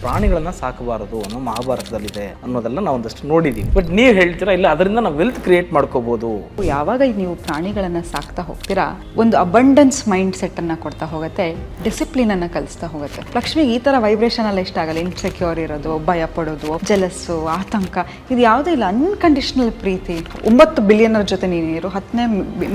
ಪ್ರಾಣಿಗಳನ್ನ ಸಾಕಬಾರದು ಅನ್ನೋ ಮಹಾಭಾರತದಲ್ಲಿದೆ ಅನ್ನೋದೆಲ್ಲ ನಾವು ಒಂದಷ್ಟು ನೋಡಿದೀವಿ. ಬಟ್ ನೀವು ಹೇಳ್ತೀರಾ ಇಲ್ಲ ಅದರಿಂದ ನಾವು ವೆಲ್ತ್ ಕ್ರಿಯೇಟ್ ಮಾಡ್ಕೋಬಹುದು. ಯಾವಾಗ ನೀವು ಪ್ರಾಣಿಗಳನ್ನ ಸಾಕ್ತಾ ಹೋಗ್ತೀರಾ, ಒಂದು ಅಬಂಡೆನ್ಸ್ ಮೈಂಡ್ ಸೆಟ್ ಅನ್ನ ಕೊಡ್ತಾ ಹೋಗುತ್ತೆ, ಡಿಸಿಪ್ಲಿನ್ ಅನ್ನ ಕಲಿಸ್ತಾ ಹೋಗುತ್ತೆ. ಲಕ್ಷ್ಮಿ ಈ ತರ ವೈಬ್ರೇಷನ್ ಎಲ್ಲ ಇಷ್ಟ ಆಗಲ್ಲ. ಇನ್ಸೆಕ್ಯೂರ್ ಇರೋದು, ಭಯ ಪಡೋದು, ಜಲಸ್ಸು, ಆತಂಕ, ಇದು ಯಾವುದೇ ಇಲ್ಲ. ಅನ್ಕಂಡೀಷನಲ್ ಪ್ರೀತಿ. 9 ಬಿಲಿಯನರ್ ಜೊತೆ ನೀರು 10ನೇ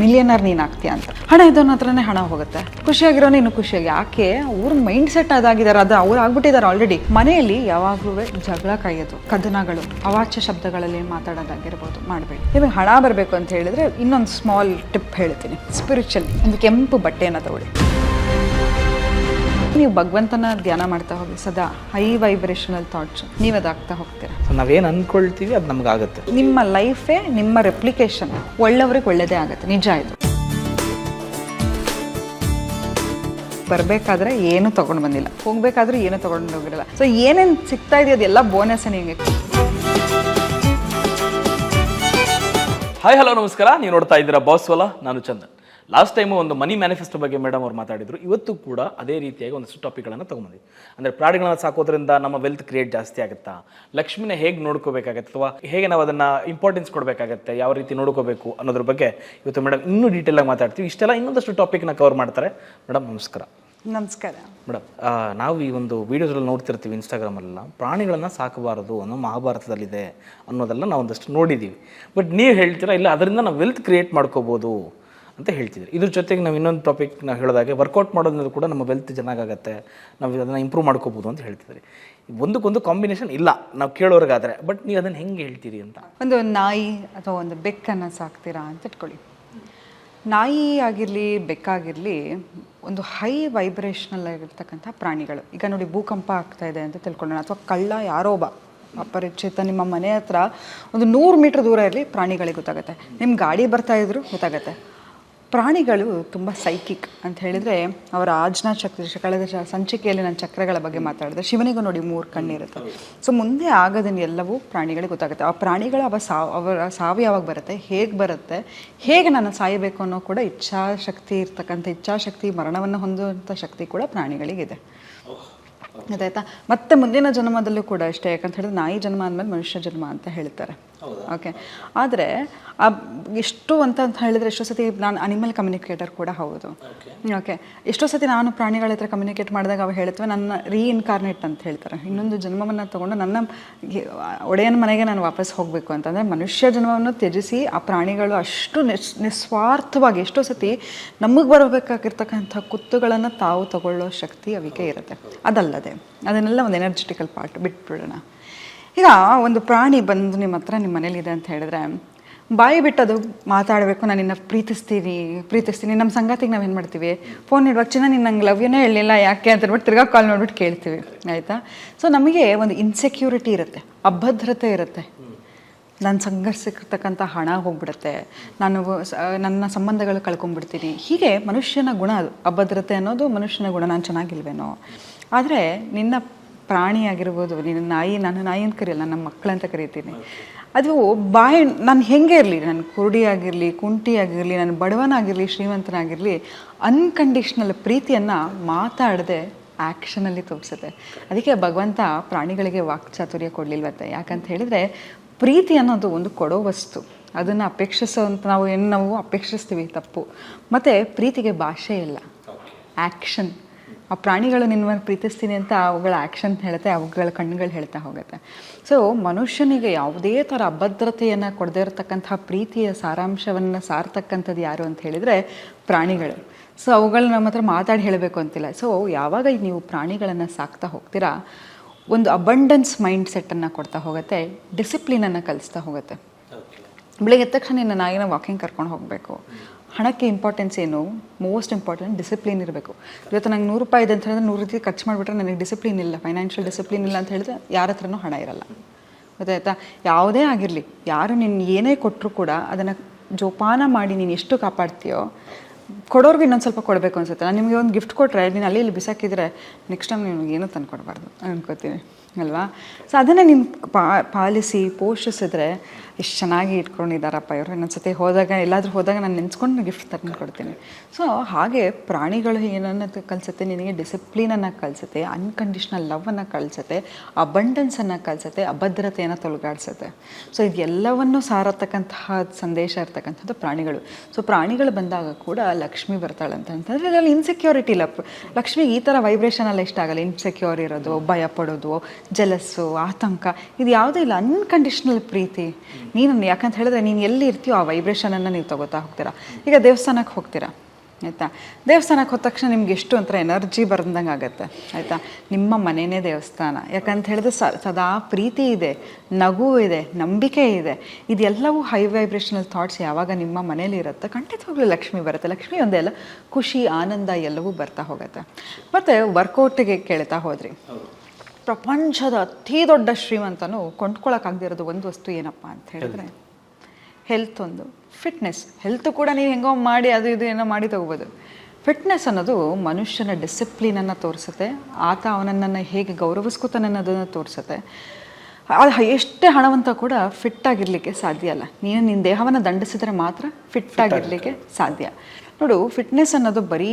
ಮಿಲಿಯನರ್ ನೀನ್ ಆಗ್ತೀಯ ಅಂತ. ಹಣ ಇದ್ದವನ ಹತ್ರನೇ ಹಣ ಹೋಗುತ್ತೆ. ಖುಷಿಯಾಗಿರೋನು ಇನ್ನು ಖುಷಿಯಾಗಿ. ಯಾಕೆ? ಅವ್ರ ಮೈಂಡ್ ಸೆಟ್ ಅದಾಗಿದ್ದಾರೆ, ಅದು ಅವ್ರು ಆಗ್ಬಿಟ್ಟಿದ್ದಾರೆ ಆಲ್ರೆಡಿ. ಮನೆಯಲ್ಲಿ ಯಾವಾಗಲೂ ಜಗಳ ಕಾಯೋದು, ಕದನಗಳು, ಅವಾಚ್ಯ ಶಬ್ದಗಳಲ್ಲಿ ಮಾತಾಡೋದಾಗಿರ್ಬೋದು ಮಾಡಬೇಡಿ. ನಿಮಗೆ ಹಣ ಬರಬೇಕು ಅಂತ ಹೇಳಿದ್ರೆ ಇನ್ನೊಂದು ಸ್ಮಾಲ್ ಟಿಪ್ ಹೇಳ್ತೀನಿ. ಸ್ಪಿರಿಚುವಲಿ ಒಂದು ಕೆಂಪು ಬಟ್ಟೆಯನ್ನು ತಗೊಳ್ಳಿ. ನೀವು ಭಗವಂತನ ಧ್ಯಾನ ಮಾಡ್ತಾ ಹೋಗಿ, ಸದಾ ಹೈ ವೈಬ್ರೇಷನಲ್ ಥಾಟ್ಸ್ ನೀವು ಅದಾಗ್ತಾ ಹೋಗ್ತೀರಾ. ನಾವೇನು ಅನ್ಕೊಳ್ತೀವಿ ಅದು ನಮಗಾಗುತ್ತೆ. ನಿಮ್ಮ ಲೈಫೇ ನಿಮ್ಮ ರೆಪ್ಲಿಕೇಶನ್. ಒಳ್ಳೆಯವ್ರಿಗೆ ಒಳ್ಳೆಯದೇ ಆಗುತ್ತೆ, ನಿಜ ಇದು. ಬರಬೇಕಾದ್ರೆ ಏನು ತೊಗೊಂಡು ಬಂದಿಲ್ಲ, ಹೋಗ್ಬೇಕಾದ್ರೆ ಏನು ತೊಗೊಂಡು ಹೋಗಿರಲ್ಲ. ಸೊ ಏನೇನು ಸಿಗ್ತಾ ಇದೆಯೋ ಅದೆಲ್ಲ ಬೋನಸ್ ನಿಮಗೆ. ಹಾಯ್ ಹಲೋ ನಮಸ್ಕಾರ, ನೀವು ನೋಡ್ತಾ ಇದ್ದೀರಾ ಬಾಸ್ವಲ, ನಾನು ಚಂದನ್. ಲಾಸ್ಟ್ ಟೈಮು ಒಂದು ಮನಿ ಮ್ಯಾನಿಫೆಸ್ಟೋ ಬಗ್ಗೆ ಮೇಡಮ್ ಅವ್ರು ಮಾತಾಡಿದ್ರು. ಇವತ್ತು ಕೂಡ ಅದೇ ರೀತಿಯಾಗಿ ಒಂದಷ್ಟು ಟಾಪಿಕ್ಗಳನ್ನು ತೊಗೊಂಬಂದಿವಿ. ಅಂದರೆ ಪ್ರಾಣಿಗಳನ್ನ ಸಾಕೋದ್ರಿಂದ ನಮ್ಮ ವೆಲ್ತ್ ಕ್ರಿಯೇಟ್ ಜಾಸ್ತಿ ಆಗುತ್ತಾ, ಲಕ್ಷ್ಮಿನ ಹೇಗೆ ನೋಡ್ಕೋಬೇಕಾಗತ್ತೆ, ಅಥವಾ ಹೇಗೆ ನಾವು ಅದನ್ನು ಇಂಪಾರ್ಟೆನ್ಸ್ ಕೊಡಬೇಕಾಗತ್ತೆ, ಯಾವ ರೀತಿ ನೋಡ್ಕೋಬೇಕು ಅನ್ನೋದ್ರ ಬಗ್ಗೆ ಇವತ್ತು ಮೇಡಮ್ ಇನ್ನೂ ಡೀಟೇಲಾಗಿ ಮಾತಾಡ್ತೀವಿ. ಇಷ್ಟೆಲ್ಲ ಇನ್ನೊಂದಷ್ಟು ಟಾಪಿಕ್ನ ಕವರ್ ಮಾಡ್ತಾರೆ. ಮೇಡಮ್ ನಮಸ್ಕಾರ. ನಮಸ್ಕಾರ ಮೇಡಮ್, ನಾವು ಈ ಒಂದು ವೀಡಿಯೋಸ್ರಲ್ಲಿ ನೋಡ್ತಿರ್ತೀವಿ ಇನ್ಸ್ಟಾಗ್ರಾಮಲ್ಲೆಲ್ಲ, ಪ್ರಾಣಿಗಳನ್ನು ಸಾಕಬಾರದು ಅನ್ನೋ ಮಹಾಭಾರತದಲ್ಲಿದೆ ಅನ್ನೋದೆಲ್ಲ ನಾವು ಒಂದಷ್ಟು ನೋಡಿದ್ದೀವಿ. ಬಟ್ ನೀವು ಹೇಳ್ತೀರಾ ಇಲ್ಲ ಅದರಿಂದ ನಾವು ವೆಲ್ತ್ ಕ್ರಿಯೇಟ್ ಮಾಡ್ಕೋಬೋದು ಅಂತ ಹೇಳ್ತಿದ್ರಿ. ಇದ್ರ ಜೊತೆಗೆ ನಾವು ಇನ್ನೊಂದು ಟಾಪಿಕ್ ನಾವು ಹೇಳಿದಾಗೆ ವರ್ಕೌಟ್ ಮಾಡೋದ್ರಿಂದ ಕೂಡ ನಮ್ಮ ವೆಲ್ತ್ ಚೆನ್ನಾಗಾಗತ್ತೆ, ನಾವು ಅದನ್ನು ಇಂಪ್ರೂವ್ ಮಾಡ್ಕೋಬೋದು ಅಂತ ಹೇಳ್ತಿದ್ರಿ. ಒಂದಕ್ಕೊಂದು ಕಾಂಬಿನೇಷನ್ ಇಲ್ಲ ನಾವು ಕೇಳೋರ್ಗಾದರೆ. ಬಟ್ ನೀವು ಅದನ್ನು ಹೆಂಗೆ ಹೇಳ್ತೀರಿ ಅಂತ. ಒಂದು ನಾಯಿ ಅಥವಾ ಒಂದು ಬೆಕ್ಕನ್ನು ಸಾಕ್ತೀರಾ ಅಂತ ಇಟ್ಕೊಳ್ಳಿ. ನಾಯಿ ಆಗಿರಲಿ, ಬೆಕ್ಕಾಗಿರಲಿ, ಒಂದು ಹೈ ವೈಬ್ರೇಷನಲ್ ಆಗಿರ್ತಕ್ಕಂಥ ಪ್ರಾಣಿಗಳು. ಈಗ ನೋಡಿ, ಭೂಕಂಪ ಆಗ್ತಾ ಇದೆ ಅಂತ ತಿಳ್ಕೊಳ್ಳೋಣ, ಅಥವಾ ಕಳ್ಳ ಯಾರೋ ಒಬ್ಬ ಅಪರಿಚಿತ ನಿಮ್ಮ ಮನೆ ಹತ್ರ ಒಂದು 100 ಮೀಟ್ರ್ ದೂರ ಇರಲಿ, ಪ್ರಾಣಿಗಳಿಗೆ ಗೊತ್ತಾಗುತ್ತೆ. ನಿಮ್ಮ ಗಾಡಿ ಬರ್ತಾ ಇದ್ರು ಗೊತ್ತಾಗುತ್ತೆ. ಪ್ರಾಣಿಗಳು ತುಂಬ ಸೈಕಿಕ್ ಅಂತ ಹೇಳಿದರೆ, ಅವರ ಆಜ್ಞಾ ಶಕ್ತಿ. ಕಳೆದ ಸಂಚಿಕೆಯಲ್ಲಿ ನಾನು ಚಕ್ರಗಳ ಬಗ್ಗೆ ಮಾತಾಡಿದೆ. ಶಿವನಿಗೂ ನೋಡಿ 3 ಕಣ್ಣಿರುತ್ತೆ. ಸೊ ಮುಂದೆ ಆಗೋದನ್ನು ಎಲ್ಲವೂ ಪ್ರಾಣಿಗಳಿಗೆ ಗೊತ್ತಾಗುತ್ತೆ. ಆ ಪ್ರಾಣಿಗಳ ಅವರ ಸಾವು ಯಾವಾಗ ಬರುತ್ತೆ, ಹೇಗೆ ಬರುತ್ತೆ, ಹೇಗೆ ನಾನು ಸಾಯಬೇಕು ಅನ್ನೋ ಕೂಡ ಇಚ್ಛಾಶಕ್ತಿ ಇರ್ತಕ್ಕಂಥ, ಇಚ್ಛಾಶಕ್ತಿ, ಮರಣವನ್ನು ಹೊಂದುವಂಥ ಶಕ್ತಿ ಕೂಡ ಪ್ರಾಣಿಗಳಿಗಿದೆ. ಗೊತ್ತಾಯ್ತಾ? ಮತ್ತು ಮುಂದಿನ ಜನ್ಮದಲ್ಲೂ ಕೂಡ ಅಷ್ಟೇ. ಯಾಕಂತ ಹೇಳಿದ್ರೆ ನಾಯಿ ಜನ್ಮ ಅಂದಮೇಲೆ ಮನುಷ್ಯ ಜನ್ಮ ಅಂತ ಹೇಳ್ತಾರೆ. ಓಕೆ, ಆದರೆ ಎಷ್ಟು ಅಂತ ಹೇಳಿದ್ರೆ, ಎಷ್ಟೋ ಸತಿ ನಾನು ಅನಿಮಲ್ ಕಮ್ಯುನಿಕೇಟರ್ ಕೂಡ ಹೌದು. ಓಕೆ, ಎಷ್ಟೋ ಸತಿ ನಾನು ಪ್ರಾಣಿಗಳ ಹತ್ರ ಕಮ್ಯುನಿಕೇಟ್ ಮಾಡಿದಾಗ ಅವು ಹೇಳ್ತವೆ ನನ್ನ ರೀಇನ್ಕಾರ್ನೇಟ್ ಅಂತ ಹೇಳ್ತಾರೆ. ಇನ್ನೊಂದು ಜನ್ಮವನ್ನು ತೊಗೊಂಡು ನನ್ನ ಒಡೆಯನ ಮನೆಗೆ ನಾನು ವಾಪಸ್ ಹೋಗಬೇಕು ಅಂತಂದರೆ, ಮನುಷ್ಯ ಜನ್ಮವನ್ನು ತ್ಯಜಿಸಿ ಆ ಪ್ರಾಣಿಗಳು ಅಷ್ಟು ನಿಸ್ವಾರ್ಥವಾಗಿ ಎಷ್ಟೋ ಸತಿ ನಮಗೆ ಬರಬೇಕಾಗಿರ್ತಕ್ಕಂಥ ಕುತ್ತುಗಳನ್ನು ತಾವು ತಗೊಳ್ಳೋ ಶಕ್ತಿ ಅವಿಗೆ ಇರುತ್ತೆ. ಅದಲ್ಲದೆ ಅದನ್ನೆಲ್ಲ ಒಂದು ಎನರ್ಜೆಟಿಕಲ್ ಪಾರ್ಟ್ ಬಿಟ್ಬಿಡೋಣ. ಈಗ ಒಂದು ಪ್ರಾಣಿ ಬಂದು ನಿಮ್ಮ ಹತ್ರ ನಿಮ್ಮ ಮನೇಲಿದೆ ಅಂತ ಹೇಳಿದ್ರೆ, ಬಾಯಿ ಬಿಟ್ಟದು ಮಾತಾಡಬೇಕು. ನಾನು ನಿನ್ನ ಪ್ರೀತಿಸ್ತೀನಿ. ನಮ್ಮ ಸಂಗಾತಿಗೆ ನಾವೇನು ಮಾಡ್ತೀವಿ, ಫೋನ್ ಇಡುವಾಗ ಚಿನ್ನ ನೀನು ನಂಗೆ ಲವ್ಯನೇ ಹೇಳಲಿಲ್ಲ ಯಾಕೆ ಅಂತ ಹೇಳ್ಬಿಟ್ಟು ತಿರ್ಗಾ ಕಾಲ್ ಮಾಡಿಬಿಟ್ಟು ಕೇಳ್ತೀವಿ. ಆಯಿತಾ? ಸೊ ನಮಗೆ ಒಂದು ಇನ್ಸೆಕ್ಯೂರಿಟಿ ಇರುತ್ತೆ, ಅಭದ್ರತೆ ಇರುತ್ತೆ. ನನ್ನ ಸಂಘರ್ಷಕ್ಕಿರ್ತಕ್ಕಂಥ ಹಣ ಹೋಗ್ಬಿಡುತ್ತೆ, ನಾನು ನನ್ನ ಸಂಬಂಧಗಳು ಕಳ್ಕೊಂಡ್ಬಿಡ್ತೀನಿ. ಹೀಗೆ ಮನುಷ್ಯನ ಗುಣ ಅದು. ಅಭದ್ರತೆ ಅನ್ನೋದು ಮನುಷ್ಯನ ಗುಣ. ನಾನು ಚೆನ್ನಾಗಿಲ್ವೇನೋ. ಆದರೆ ನಿನ್ನ ಪ್ರಾಣಿ ಆಗಿರ್ಬೋದು, ನಿನ್ನ ನಾಯಿ, ನಾನು ನಾಯಿ ಅಂತ ಕರೆಯಲ್ಲ, ನನ್ನ ಮಕ್ಕಳಂತ ಕರಿತೀನಿ. ಅದು ಬಾಯಿ, ನಾನು ಹೆಂಗೆ ಇರಲಿ, ನಾನು ಕುರುಡಿ ಆಗಿರಲಿ, ಕುಂಟಿ ಆಗಿರಲಿ, ನಾನು ಬಡವನಾಗಿರಲಿ, ಶ್ರೀಮಂತನಾಗಿರಲಿ, ಅನ್ಕಂಡೀಷ್ನಲ್ ಪ್ರೀತಿಯನ್ನು ಮಾತಾಡದೆ ಆ್ಯಕ್ಷನಲ್ಲಿ ತೋರಿಸುತ್ತೆ. ಅದಕ್ಕೆ ಭಗವಂತ ಪ್ರಾಣಿಗಳಿಗೆ ವಾಕ್ಚಾತುರ್ಯ ಕೊಡಲಿಲ್ವತ್ತೆ. ಯಾಕಂತ ಹೇಳಿದರೆ, ಪ್ರೀತಿ ಅನ್ನೋದು ಒಂದು ಕೊಡೋ ವಸ್ತು. ಅದನ್ನು ಅಪೇಕ್ಷಿಸೋಂಥ ನಾವು ಅಪೇಕ್ಷಿಸ್ತೀವಿ, ತಪ್ಪು. ಮತ್ತು ಪ್ರೀತಿಗೆ ಭಾಷೆ ಇಲ್ಲ, ಆ್ಯಕ್ಷನ್. ಆ ಪ್ರಾಣಿಗಳು ನಿನ್ನ ಪ್ರೀತಿಸ್ತೀನಿ ಅಂತ ಅವುಗಳ ಆ್ಯಕ್ಷನ್ ಹೇಳುತ್ತೆ, ಅವುಗಳ ಕಣ್ಣುಗಳು ಹೇಳ್ತಾ ಹೋಗುತ್ತೆ. ಸೊ ಮನುಷ್ಯನಿಗೆ ಯಾವುದೇ ಥರ ಅಭದ್ರತೆಯನ್ನು ಕೊಡದೇ ಇರತಕ್ಕಂಥ ಪ್ರೀತಿಯ ಸಾರಾಂಶವನ್ನು ಸಾರ್ತಕ್ಕಂಥದ್ದು ಯಾರು ಅಂತ ಹೇಳಿದರೆ ಪ್ರಾಣಿಗಳು. ಸೊ ಅವುಗಳು ನಮ್ಮ ಹತ್ರ ಮಾತಾಡಿ ಹೇಳಬೇಕು ಅಂತಿಲ್ಲ. ಸೊ ಯಾವಾಗ ನೀವು ಪ್ರಾಣಿಗಳನ್ನು ಸಾಕ್ತಾ ಹೋಗ್ತೀರಾ, ಒಂದು ಅಬಂಡೆನ್ಸ್ ಮೈಂಡ್ ಸೆಟ್ಟನ್ನು ಕೊಡ್ತಾ ಹೋಗುತ್ತೆ, ಡಿಸಿಪ್ಲಿನನ್ನು ಕಲಿಸ್ತಾ ಹೋಗುತ್ತೆ. ಬೆಳಿಗ್ಗೆ ಎದ್ದ ತಕ್ಷಣ ನಿನ್ನ ನಾಯಿನ ವಾಕಿಂಗ್ ಕರ್ಕೊಂಡು ಹೋಗಬೇಕು. ಹಣಕ್ಕೆ ಇಂಪಾರ್ಟೆನ್ಸ್ ಏನು? ಮೋಸ್ಟ್ ಇಂಪಾರ್ಟೆಂಟ್ ಡಿಸಿಪ್ಲಿನ್ ಇರಬೇಕು. ಇವತ್ತು ನಂಗೆ 100 ರೂಪಾಯಿ ಇದೆ ಅಂತ ಹೇಳಿದ್ರೆ 100 ರೀತಿ ಖರ್ಚು ಮಾಡಿಬಿಟ್ರೆ ನನಗೆ ಡಿಸಿಪ್ಲಿನ್ ಇಲ್ಲ, ಫೈನಾನ್ಷಿಯಲ್ ಡಿಸಿಪ್ಲಿನ್ ಇಲ್ಲ ಅಂತ ಹೇಳಿದ್ರೆ ಯಾರ ಹತ್ರನೂ ಹಣ ಇರಲ್ಲ. ಗೊತ್ತಾಯ್ತಾ? ಯಾವುದೇ ಆಗಿರಲಿ, ಯಾರು ನಿನ್ನ ಏನೇ ಕೊಟ್ಟರು ಕೂಡ ಅದನ್ನು ಜೋಪಾನ ಮಾಡಿ ನೀನು ಎಷ್ಟು ಕಾಪಾಡ್ತೀಯೋ ಕೊಡೋರ್ಗೂ ಇನ್ನೊಂದು ಸ್ವಲ್ಪ ಕೊಡಬೇಕು ಅನ್ಸುತ್ತೆ. ನಾನು ನಿಮಗೆ ಒಂದು ಗಿಫ್ಟ್ ಕೊಟ್ಟರೆ ನೀನು ಅಲ್ಲಿ ಇಲ್ಲಿ ಬಿಸಾಕಿದ್ರೆ ನೆಕ್ಸ್ಟ್ ಟೈಮ್ ನೀವು ಏನೂ ತಂದು ಕೊಡಬಾರ್ದು ಅನ್ಕೋತೀನಿ ಅಲ್ವಾ. ಸೊ ಅದನ್ನು ನೀನು ಪಾಲಿಸಿ ಪೋಷಿಸಿದ್ರೆ ಎಷ್ಟು ಚೆನ್ನಾಗಿ ಇಟ್ಕೊಂಡಿದ್ದಾರಪ್ಪ ಇವರು. ಇನ್ನೊಂದ್ಸತಿ ಹೋದಾಗ ಎಲ್ಲಾದರೂ ಹೋದಾಗ ನಾನು ನೆನೆಸ್ಕೊಂಡು ಗಿಫ್ಟ್ ತಂದು ಕೊಡ್ತೀನಿ. ಸೊ ಹಾಗೆ ಪ್ರಾಣಿಗಳು ಏನನ್ನು ಕಲಿಸುತ್ತೆ ನಿನಗೆ, ಡಿಸಿಪ್ಲಿನನ್ನು ಕಲಿಸುತ್ತೆ, ಅನ್ಕಂಡೀಷ್ನಲ್ ಲವ್ವನ್ನು ಕಲಿಸುತ್ತೆ, ಅಬಂಡೆನ್ಸನ್ನು ಕಲಿಸುತ್ತೆ, ಅಭದ್ರತೆಯನ್ನು ತೊಲಗಾಡಿಸುತ್ತೆ. ಸೊ ಇದೆಲ್ಲವನ್ನು ಸಾರತಕ್ಕಂತಹ ಸಂದೇಶ ಇರ್ತಕ್ಕಂಥದ್ದು ಪ್ರಾಣಿಗಳು. ಸೊ ಪ್ರಾಣಿಗಳು ಬಂದಾಗ ಕೂಡ ಲಕ್ಷ್ಮಿ ಬರ್ತಾಳೆ ಅಂತಂದರೆ ಇದರಲ್ಲಿ ಇನ್ಸೆಕ್ಯೂರಿಟಿ ಇಲ್ಲ. ಲಕ್ಷ್ಮಿಗೆ ಈ ಥರ ವೈಬ್ರೇಷನ್ ಎಲ್ಲ ಇಷ್ಟ ಆಗಲ್ಲ. ಇನ್ಸೆಕ್ಯೂರ್ ಇರೋದು, ಭಯ ಪಡೋದು, ಜಲಸ್ಸು, ಆತಂಕ, ಇದು ಯಾವುದೂ ಇಲ್ಲ. ಅನ್ಕಂಡೀಷ್ನಲ್ ಪ್ರೀತಿ. ನೀನು ಯಾಕಂತ ಹೇಳಿದ್ರೆ ನೀನು ಎಲ್ಲಿ ಇರ್ತೀಯೋ ಆ ವೈಬ್ರೇಷನನ್ನು ನೀವು ತಗೋತಾ ಹೋಗ್ತೀರಾ. ಈಗ ದೇವಸ್ಥಾನಕ್ಕೆ ಹೋಗ್ತೀರಾ ಆಯಿತಾ, ದೇವಸ್ಥಾನಕ್ಕೆ ಹೋದ ತಕ್ಷಣ ನಿಮ್ಗೆ ಎಷ್ಟು ಒಂಥರ ಎನರ್ಜಿ ಬರ್ದಂಗೆ ಆಗುತ್ತೆ ಆಯಿತಾ. ನಿಮ್ಮ ಮನೆಯೇ ದೇವಸ್ಥಾನ. ಯಾಕಂತ ಹೇಳಿದ್ರೆ ಸದಾ ಪ್ರೀತಿ ಇದೆ, ನಗು ಇದೆ, ನಂಬಿಕೆ ಇದೆ. ಇದೆಲ್ಲವೂ ಹೈ ವೈಬ್ರೇಷನಲ್ ಥಾಟ್ಸ್ ಯಾವಾಗ ನಿಮ್ಮ ಮನೇಲಿ ಇರುತ್ತೆ ಖಂಡಿತವಾಗ್ಲೂ ಲಕ್ಷ್ಮಿ ಬರುತ್ತೆ. ಲಕ್ಷ್ಮಿ ಒಂದೇ ಅಲ್ಲ, ಖುಷಿ, ಆನಂದ ಎಲ್ಲವೂ ಬರ್ತಾ ಹೋಗುತ್ತೆ. ಮತ್ತು ವರ್ಕೌಟಿಗೆ ಕೇಳ್ತಾ ಹೋದ್ರಿ, ಪ್ರಪಂಚದ ಅತಿ ದೊಡ್ಡ ಶ್ರೀಮಂತನು ಕೊಂಡ್ಕೊಳ್ಳೋಕ್ಕಾಗದಿರೋದು ಒಂದು ವಸ್ತು ಏನಪ್ಪ ಅಂತ ಹೇಳಿದ್ರೆ ಹೆಲ್ತ್. ಒಂದು ಫಿಟ್ನೆಸ್. ಹೆಲ್ತ್ ಕೂಡ ನೀವು ಹೆಂಗೋ ಮಾಡಿ ಅದು ಇದು ಏನೋ ಮಾಡಿ ತಗೋಬೋದು. ಫಿಟ್ನೆಸ್ ಅನ್ನೋದು ಮನುಷ್ಯನ ಡಿಸಿಪ್ಲಿನನ್ನು ತೋರಿಸುತ್ತೆ. ಆತ ಅವನನ್ನು ಹೇಗೆ ಗೌರವಿಸ್ಕೊತಾನೆ ಅನ್ನೋದನ್ನು ತೋರಿಸುತ್ತೆ. ಅದು ಎಷ್ಟೇ ಹಣವಂತ ಕೂಡ ಫಿಟ್ಟಾಗಿರಲಿಕ್ಕೆ ಸಾಧ್ಯ ಅಲ್ಲ. ನೀನು ನಿನ್ನ ದೇಹವನ್ನು ದಂಡಿಸಿದ್ರೆ ಮಾತ್ರ ಫಿಟ್ಟಾಗಿರಲಿಕ್ಕೆ ಸಾಧ್ಯ. ನೋಡು, ಫಿಟ್ನೆಸ್ ಅನ್ನೋದು ಬರೀ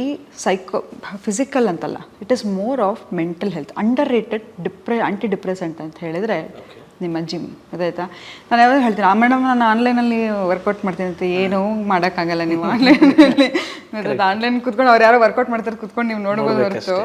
ಫಿಸಿಕಲ್ ಅಂತಲ್ಲ, it is more of mental health. Underrated antidepressant ಅಂತ ಹೇಳಿದರೆ ನಿಮ್ಮ ಜಿಮ್. ಅದಾಯ್ತಾ. ನಾನು ಯಾವಾಗ ಹೇಳ್ತೀನಿ, ಮೇಡಮ್ ನಾನು ಆನ್ಲೈನಲ್ಲಿ ವರ್ಕೌಟ್ ಮಾಡ್ತೀನಿ ಅಂತ. ಏನೂ ಮಾಡೋಕ್ಕಾಗಲ್ಲ ನೀವು ಆನ್ಲೈನಲ್ಲಿ. ಆನ್ಲೈನ್ ಕೂತ್ಕೊಂಡು ಅವ್ರು ಯಾರೋ ವರ್ಕೌಟ್ ಮಾಡ್ತಾರೆ ಕೂತ್ಕೊಂಡು ನೀವು ನೋಡ್ಬೋದು ಹೊರತು,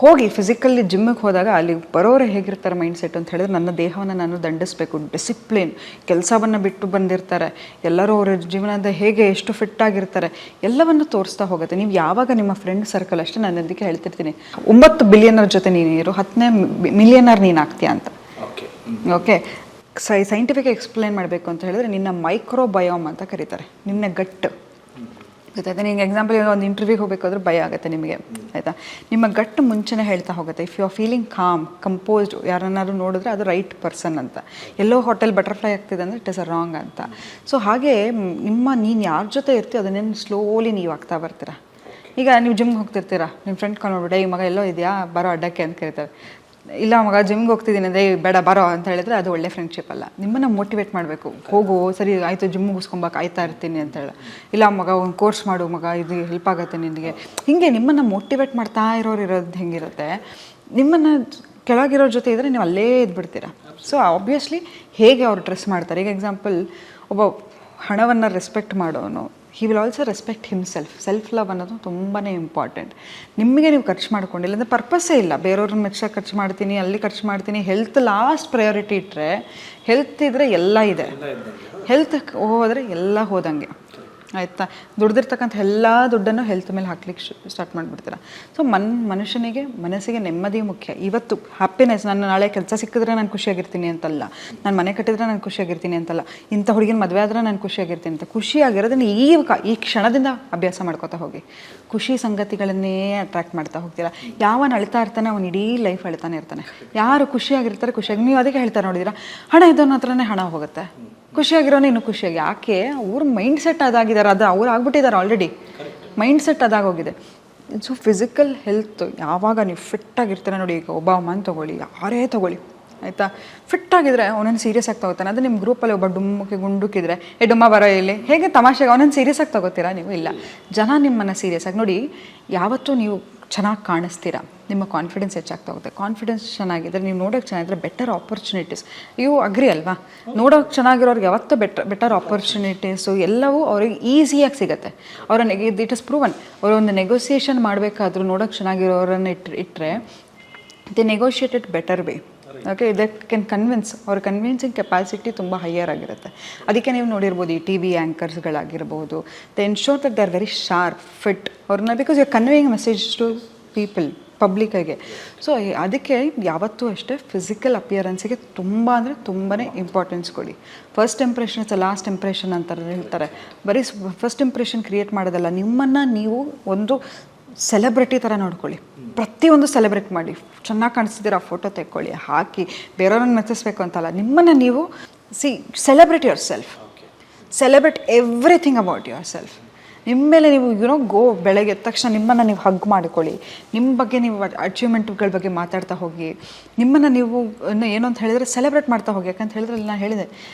ಹೋಗಿ ಫಿಸಿಕಲ್ಲಿ ಜಿಮ್ಮಿಗೆ ಹೋದಾಗ ಅಲ್ಲಿ ಬರೋರು ಹೇಗಿರ್ತಾರೆ ಮೈಂಡ್ ಸೆಟ್ ಅಂತ ಹೇಳಿದ್ರೆ, ನನ್ನ ದೇಹವನ್ನು ನಾನು ದಂಡಿಸಬೇಕು, ಡಿಸಿಪ್ಲಿನ್, ಕೆಲಸವನ್ನು ಬಿಟ್ಟು ಬಂದಿರ್ತಾರೆ, ಎಲ್ಲರೂ ಅವರ ಜೀವನದ ಹೇಗೆ ಎಷ್ಟು ಫಿಟ್ಟಾಗಿರ್ತಾರೆ ಎಲ್ಲವನ್ನು ತೋರಿಸ್ತಾ ಹೋಗುತ್ತೆ. ನೀವು ಯಾವಾಗ ನಿಮ್ಮ ಫ್ರೆಂಡ್ ಸರ್ಕಲ್ ಅಷ್ಟೇ, ನಾನು ಅದಕ್ಕೆ ಹೇಳ್ತಿರ್ತೀನಿ, 9 ಬಿಲಿಯನರ್ ಜೊತೆ ನೀನು ಇರು, 10ನೇ ಮಿಲಿಯನರ್ ನೀನು ಆಗ್ತೀಯ ಅಂತ. ಓಕೆ, ಸೈಂಟಿಫಿಕ್ ಎಕ್ಸ್ಪ್ಲೇನ್ ಮಾಡಬೇಕು ಅಂತ ಹೇಳಿದ್ರೆ ನಿನ್ನ ಮೈಕ್ರೋಬಯೋಮ್ ಅಂತ ಕರೀತಾರೆ, ನಿನ್ನ ಗಟ್ಟು. ಗೊತ್ತಾಯ್ತಾ. ನಿಮಗೆ ಎಕ್ಸಾಂಪಲ್ ಒಂದು ಇಂಟರ್ವ್ಯೂಗೆ ಹೋಗಬೇಕಾದ್ರೂ ಭಯ ಆಗುತ್ತೆ ನಿಮಗೆ ಆಯಿತಾ. ನಿಮ್ಮ ಗಟ್ಟು ಮುಂಚೆನೇ ಹೇಳ್ತಾ ಹೋಗುತ್ತೆ, if you are feeling calm, composed, ಯಾರನ್ನಾದ್ರು ನೋಡಿದ್ರೆ ಅದು ರೈಟ್ ಪರ್ಸನ್ ಅಂತ. ಎಲ್ಲೋ ಹೋಟೆಲ್ ಬಟರ್ಫ್ಲೈ ಆಗ್ತಿದೆ ಅಂದರೆ ಇಟ್ ಇಸ್ ಅ ರಾಂಗ್ ಅಂತ. ಸೊ ಹಾಗೆ ನೀನು ಯಾರ ಜೊತೆ ಇರ್ತೀಯೋ ಅದನ್ನೇನು ಸ್ಲೋಲಿ ನೀವು ಆಗ್ತಾ ಬರ್ತೀರಾ. ಈಗ ನೀವು ಜಿಮ್ಗೆ ಹೋಗ್ತಿರ್ತೀರಾ, ನಿಮ್ಮ ಫ್ರೆಂಡ್ ನೋಡ್ಬಿಟ್ಟೆ, ಈ ಮಗ ಎಲ್ಲೋ ಇದೆಯಾ ಬರೋ ಅಡ್ಡಕ್ಕೆ ಅಂತ ಕರೀತಾರೆ. ಇಲ್ಲ ಮಗ ಜಿಮ್ಗೆ ಹೋಗ್ತಿದ್ದೀನಿ ಅಂದರೆ ಬೇಡ ಬರೋ ಅಂತ ಹೇಳಿದ್ರೆ ಅದು ಒಳ್ಳೆ ಫ್ರೆಂಡ್ಶಿಪ್ ಅಲ್ಲ. ನಿಮ್ಮನ್ನು ಮೋಟಿವೇಟ್ ಮಾಡಬೇಕು, ಹೋಗು ಸರಿ ಆಯಿತು ಜಿಮ್ ಮುಗಿಸ್ಕೊಂಬಕ್ಕೆ ಆಯ್ತಾ ಇರ್ತೀನಿ ಅಂತ ಹೇಳಿ. ಇಲ್ಲ ಮಗ ಒಂದು ಕೋರ್ಸ್ ಮಾಡು ಮಗ, ಇದು ಹೆಲ್ಪ್ ಆಗುತ್ತೆ ನಿನಗೆ. ಹೀಗೆ ನಿಮ್ಮನ್ನು ಮೋಟಿವೇಟ್ ಮಾಡ್ತಾ ಇರೋದು ಹೆಂಗಿರುತ್ತೆ, ನಿಮ್ಮನ್ನು ಕೆಳಗಿರೋ ಜೊತೆ ಇದ್ದರೆ ನೀವು ಅಲ್ಲೇ ಇದ್ಬಿಡ್ತೀರಾ. ಸೊ ಆಬ್ವಿಯಸ್ಲಿ ಹೇಗೆ ಅವ್ರು ಡ್ರೆಸ್ ಮಾಡ್ತಾರೆ. ಈಗ ಎಕ್ಸಾಂಪಲ್, ಒಬ್ಬ ಹಣವನ್ನು ರೆಸ್ಪೆಕ್ಟ್ ಮಾಡೋನು, he will also respect himself. Self love ಅನ್ನೋದು ತುಂಬಾ ಇಂಪಾರ್ಟೆಂಟ್. ನಿಮಗೆ ನೀವು ಖರ್ಚು ಮಾಡ್ಕೊಂಡಿಲ್ಲ ಅಂದರೆ ಪರ್ಪಸ್ಸೇ ಇಲ್ಲ. ಬೇರೆಯವ್ರನ್ನ ಮೆಚ್ಚ ಖರ್ಚು ಮಾಡ್ತೀನಿ, ಅಲ್ಲಿ ಖರ್ಚು ಮಾಡ್ತೀನಿ. ಹೆಲ್ತ್ ಲಾಸ್ಟ್ ಪ್ರಯಾರಿಟಿ ಇಟ್ಟರೆ, ಹೆಲ್ತ್ ಇದ್ದರೆ ಎಲ್ಲ ಇದೆ, ಹೆಲ್ತ್ ಹೋದರೆ ಎಲ್ಲ ಹೋದಂಗೆ ಆಯಿತಾ. ದುಡ್ದಿರ್ತಕ್ಕಂಥ ಎಲ್ಲ ದುಡ್ಡನ್ನು ಹೆಲ್ತ್ ಮೇಲೆ ಹಾಕ್ಲಿಕ್ಕೆ ಸ್ಟಾರ್ಟ್ ಮಾಡಿಬಿಡ್ತೀರ. ಸೊ ಮನುಷ್ಯನಿಗೆ ಮನಸ್ಸಿಗೆ ನೆಮ್ಮದಿ ಮುಖ್ಯ. ಇವತ್ತು ಹ್ಯಾಪಿನೆಸ್, ನಾನು ನಾಳೆ ಕೆಲಸ ಸಿಕ್ಕಿದ್ರೆ ನಾನು ಖುಷಿಯಾಗಿರ್ತೀನಿ ಅಂತಲ್ಲ, ನಾನು ಮನೆ ಕಟ್ಟಿದ್ರೆ ನಾನು ಖುಷಿಯಾಗಿರ್ತೀನಿ ಅಂತಲ್ಲ, ಇಂಥ ಹುಡುಗಿನ ಮದುವೆ ಆದರೆ ನಾನು ಖುಷಿಯಾಗಿರ್ತೀನಿ ಅಂತ. ಖುಷಿಯಾಗಿರೋದನ್ನ ಈ ಕ್ಷಣದಿಂದ ಅಭ್ಯಾಸ ಮಾಡ್ಕೋತಾ ಹೋಗಿ. ಖುಷಿ ಸಂಗತಿಗಳನ್ನೇ ಅಟ್ರಾಕ್ಟ್ ಮಾಡ್ತಾ ಹೋಗ್ತೀರಾ. ಯಾವನು ಅಳ್ತಾ ಇರ್ತಾನೆ ಅವನು ಇಡೀ ಲೈಫ್ ಅಳ್ತಾನೆ ಇರ್ತಾನೆ. ಯಾರು ಖುಷಿಯಾಗಿರ್ತಾರೆ ಖುಷಿಯಾಗಿ, ನೀವು ಅದಕ್ಕೆ ಹೇಳ್ತಾರೆ ನೋಡಿದ್ದೀರಾ, ಹಣ ಇದ್ದವನ ಹತ್ರನೇ ಹಣ ಹೋಗುತ್ತೆ, ಖುಷಿಯಾಗಿರೋನು ಇನ್ನು ಖುಷಿಯಾಗಿ. ಯಾಕೆ? ಅವ್ರ ಮೈಂಡ್ ಸೆಟ್ ಅದಾಗಿದ್ದಾರೆ, ಅದು ಅವ್ರು ಆಗ್ಬಿಟ್ಟಿದ್ದಾರೆ ಆಲ್ರೆಡಿ, ಮೈಂಡ್ ಸೆಟ್ ಅದಾಗೋಗಿದೆ. ಸೊ ಫಿಸಿಕಲ್ ಹೆಲ್ತ್ ಯಾವಾಗ ನೀವು ಫಿಟ್ಟಾಗಿರ್ತೀರ ನೋಡಿ, ಈಗ ಒಬ್ಬ ತೊಗೊಳ್ಳಿ, ಯಾರೇ ತೊಗೊಳ್ಳಿ ಆಯಿತಾ, ಫಿಟ್ಟಾಗಿದ್ರೆ ಅವನನ್ನು ಸೀರಿಯಸ್ ಆಗಿ ತಗೋತಾನೆ. ಅದು ನಿಮ್ಮ ಗ್ರೂಪಲ್ಲಿ ಒಬ್ಬ ಗುಂಡುಕಿದ್ರೆ ಡುಮ್ಮ ಬರೋ ಇಲ್ಲಿ ಹೇಗೆ ತಮಾಷೆಗೆ ಅವನನ್ನು ಸೀರಿಯಸ್ ಆಗಿ ತಗೋತೀರಾ ನೀವು? ಇಲ್ಲ, ಜನ ನಿಮ್ಮನ್ನು ಸೀರಿಯಸ್ ಆಗಿ ನೋಡಿ. ಯಾವತ್ತೂ ನೀವು ಚೆನ್ನಾಗಿ ಕಾಣಿಸ್ತೀರಾ, ನಿಮ್ಮ ಕಾನ್ಫಿಡೆನ್ಸ್ ಹೆಚ್ಚಾಗ್ತಾ ಹೋಗುತ್ತೆ. ಕಾನ್ಫಿಡೆನ್ಸ್ ಚೆನ್ನಾಗಿದ್ದರೆ, ನೀವು ನೋಡೋಕ್ಕೆ ಚೆನ್ನಾಗಿದ್ರೆ ಬೆಟರ್ ಆಪರ್ಚುನಿಟೀಸ್, ಇವು ಅಗ್ರಿ ಅಲ್ವಾ? ನೋಡೋಕ್ಕೆ ಚೆನ್ನಾಗಿರೋರಿಗೆ ಯಾವತ್ತೂ ಬೆಟರ್ ಆಪರ್ಚುನಿಟೀಸು ಎಲ್ಲವೂ ಅವ್ರಿಗೆ ಈಸಿಯಾಗಿ ಸಿಗುತ್ತೆ. ಅವರನ್ನು ಇಟ್ ಇಸ್ ಪ್ರೂವನ್. ಅವರೊಂದು ನೆಗೋಸಿಯೇಷನ್ ಮಾಡಬೇಕಾದ್ರೂ ನೋಡೋಕ್ಕೆ ಚೆನ್ನಾಗಿರೋರನ್ನು ಇಟ್ಟರೆ the negotiated better way. Okay, that can convince. ಅವ್ರ ಕನ್ವಿನ್ಸಿಂಗ್ ಕೆಪಾಸಿಟಿ ತುಂಬ ಹೈಯರ್ ಆಗಿರುತ್ತೆ. ಅದಕ್ಕೆ ನೀವು ನೋಡಿರ್ಬೋದು ಈ TV ಆ್ಯಂಕರ್ಸ್ಗಳಾಗಿರ್ಬೋದು, they ensure that they are very sharp, fit. ಅವ್ರನ್ನ because you are conveying message to people, ಪಬ್ಲಿಕ್ಕಾಗೆ. ಸೊ ಅದಕ್ಕೆ ಯಾವತ್ತೂ ಅಷ್ಟೇ ಫಿಸಿಕಲ್ ಅಪಿಯರೆನ್ಸಿಗೆ ತುಂಬ ಅಂದರೆ ತುಂಬಾ ಇಂಪಾರ್ಟೆನ್ಸ್ ಕೊಡಿ. First impression is last impression ಅಂತ ಹೇಳ್ತಾರೆ. ಬರೀ ಫಸ್ಟ್ ಇಂಪ್ರೆಷನ್ ಕ್ರಿಯೇಟ್ ಮಾಡೋದಲ್ಲ, ನಿಮ್ಮನ್ನು ನೀವು ಒಂದು ಸೆಲೆಬ್ರಿಟಿ ಥರ ನೋಡ್ಕೊಳ್ಳಿ. ಪ್ರತಿಯೊಂದು ಸೆಲೆಬ್ರೇಟ್ ಮಾಡಿ, ಚೆನ್ನಾಗಿ ಕಾಣಿಸ್ತಿದ್ದೀರ ಫೋಟೋ ತೆಕ್ಕೊಳ್ಳಿ, ಹಾಕಿ, ಬೇರೆಯವ್ರನ್ನ ಮೆಚ್ಚಿಸ್ಬೇಕು ಅಂತಲ್ಲ, ನಿಮ್ಮನ್ನು ನೀವು celebrate your self, celebrate everything about your self. ನಿಮ್ಮ ಮೇಲೆ ನೀವು ಬೆಳಗ್ಗೆ ಎದ್ದ ತಕ್ಷಣ ನಿಮ್ಮನ್ನು ನೀವು ಹಗ್ ಮಾಡಿಕೊಳ್ಳಿ, ನಿಮ್ಮ ಬಗ್ಗೆ ನೀವು ಅಚೀವ್ಮೆಂಟ್ಗಳ ಬಗ್ಗೆ ಮಾತಾಡ್ತಾ ಹೋಗಿ, ನಿಮ್ಮನ್ನು ನೀವು ಏನು ಅಂತ ಹೇಳಿದರೆ ಸೆಲೆಬ್ರೇಟ್ ಮಾಡ್ತಾ ಹೋಗಿ. ಯಾಕಂತ ಹೇಳಿದ್ರೆ ನಾನು ಹೇಳಿದೆ,